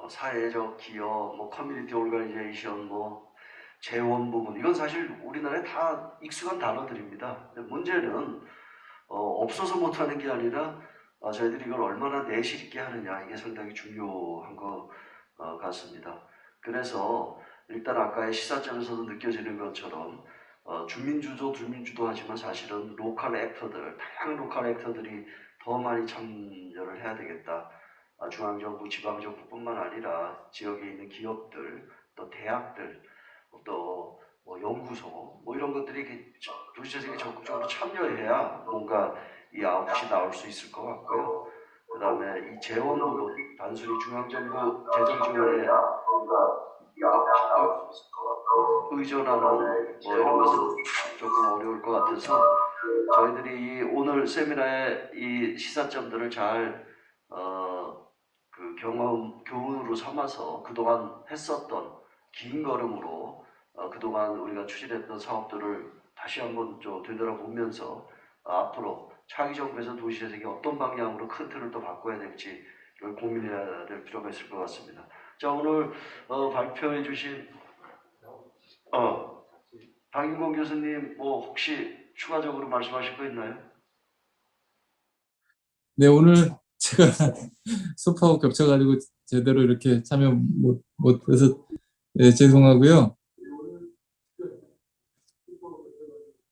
사회적 기업, 뭐 커뮤니티 오르가니제이션, 뭐 재원 부분 이건 사실 우리나라에 다 익숙한 단어들입니다. 문제는 없어서 못하는 게 아니라 저희들이 이걸 얼마나 내실 있게 하느냐 이게 상당히 중요한 것 같습니다. 그래서 일단 아까의 시사점에서도 느껴지는 것처럼 주민주도 하지만 사실은 로컬 액터들, 다양한 로컬 액터들이 더 많이 참여를 해야 되겠다. 중앙정부, 지방정부뿐만 아니라 지역에 있는 기업들, 또 대학들, 또 뭐 연구소, 뭐 이런 것들이 도시재생에 적극적으로 참여해야 뭔가 이 아웃풋이 나올 수 있을 것 같고요. 그 다음에 이 재원 부분, 단순히 중앙정부 재정 지원에 의존하는 뭐 이런 것은 조금 어려울 것 같아서 저희들이 이 오늘 세미나의 이 시사점들을 잘 그 경험 교훈으로 삼아서 그동안 했었던 긴 걸음으로 그동안 우리가 추진했던 사업들을 다시 한번 좀 되돌아보면서 앞으로 차기 정부에서 도시재생이 어떤 방향으로 큰 틀을 또 바꿔야 될지 이걸 고민해야 될 필요가 있을 것 같습니다. 자, 오늘 발표해 주신 박인권 교수님 뭐 혹시 추가적으로 말씀하실 거 있나요? 네, 오늘 제가 수업하고 겹쳐가지고 제대로 이렇게 참여 못해서 예, 죄송하고요.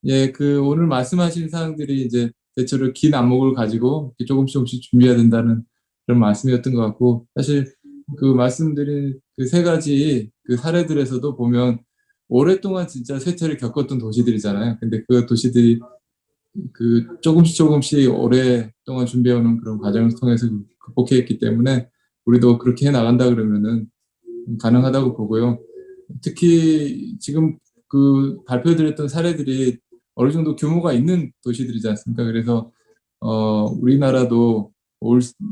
예, 그 오늘 말씀하신 사항들이 이제 대체로 긴 안목을 가지고 조금씩 준비해야 된다는 그런 말씀이었던 것 같고, 사실 그 말씀드린 그 세 가지 그 사례들에서도 보면 오랫동안 진짜 쇠퇴를 겪었던 도시들이잖아요. 근데 그 도시들이 그 조금씩 오랫동안 준비해오는 그런 과정을 통해서 극복했기 때문에 우리도 그렇게 해 나간다 그러면은 가능하다고 보고요. 특히 지금 그 발표드렸던 사례들이 어느 정도 규모가 있는 도시들이지 않습니까? 그래서 우리나라도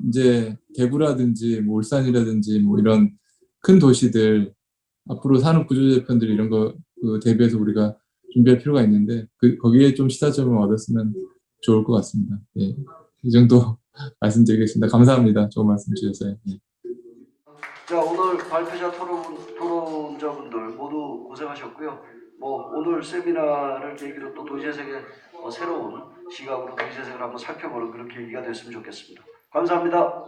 이제 대구라든지 뭐 울산이라든지 뭐 이런 큰 도시들 앞으로 산업 구조 재편들 이런 거 그 대비해서 우리가 준비할 필요가 있는데 거기에 좀 시사점을 얻었으면 좋을 것 같습니다. 예. 이 정도 말씀드리겠습니다. 감사합니다. 좋은 말씀 주셔서요. 예. 자, 오늘 발표자 토론자분들 모두 고생하셨고요. 뭐 오늘 세미나를 계기로 또 도시재생의 새로운 시각으로 도시재생을 한번 살펴보는 그런 계기가 됐으면 좋겠습니다. 감사합니다.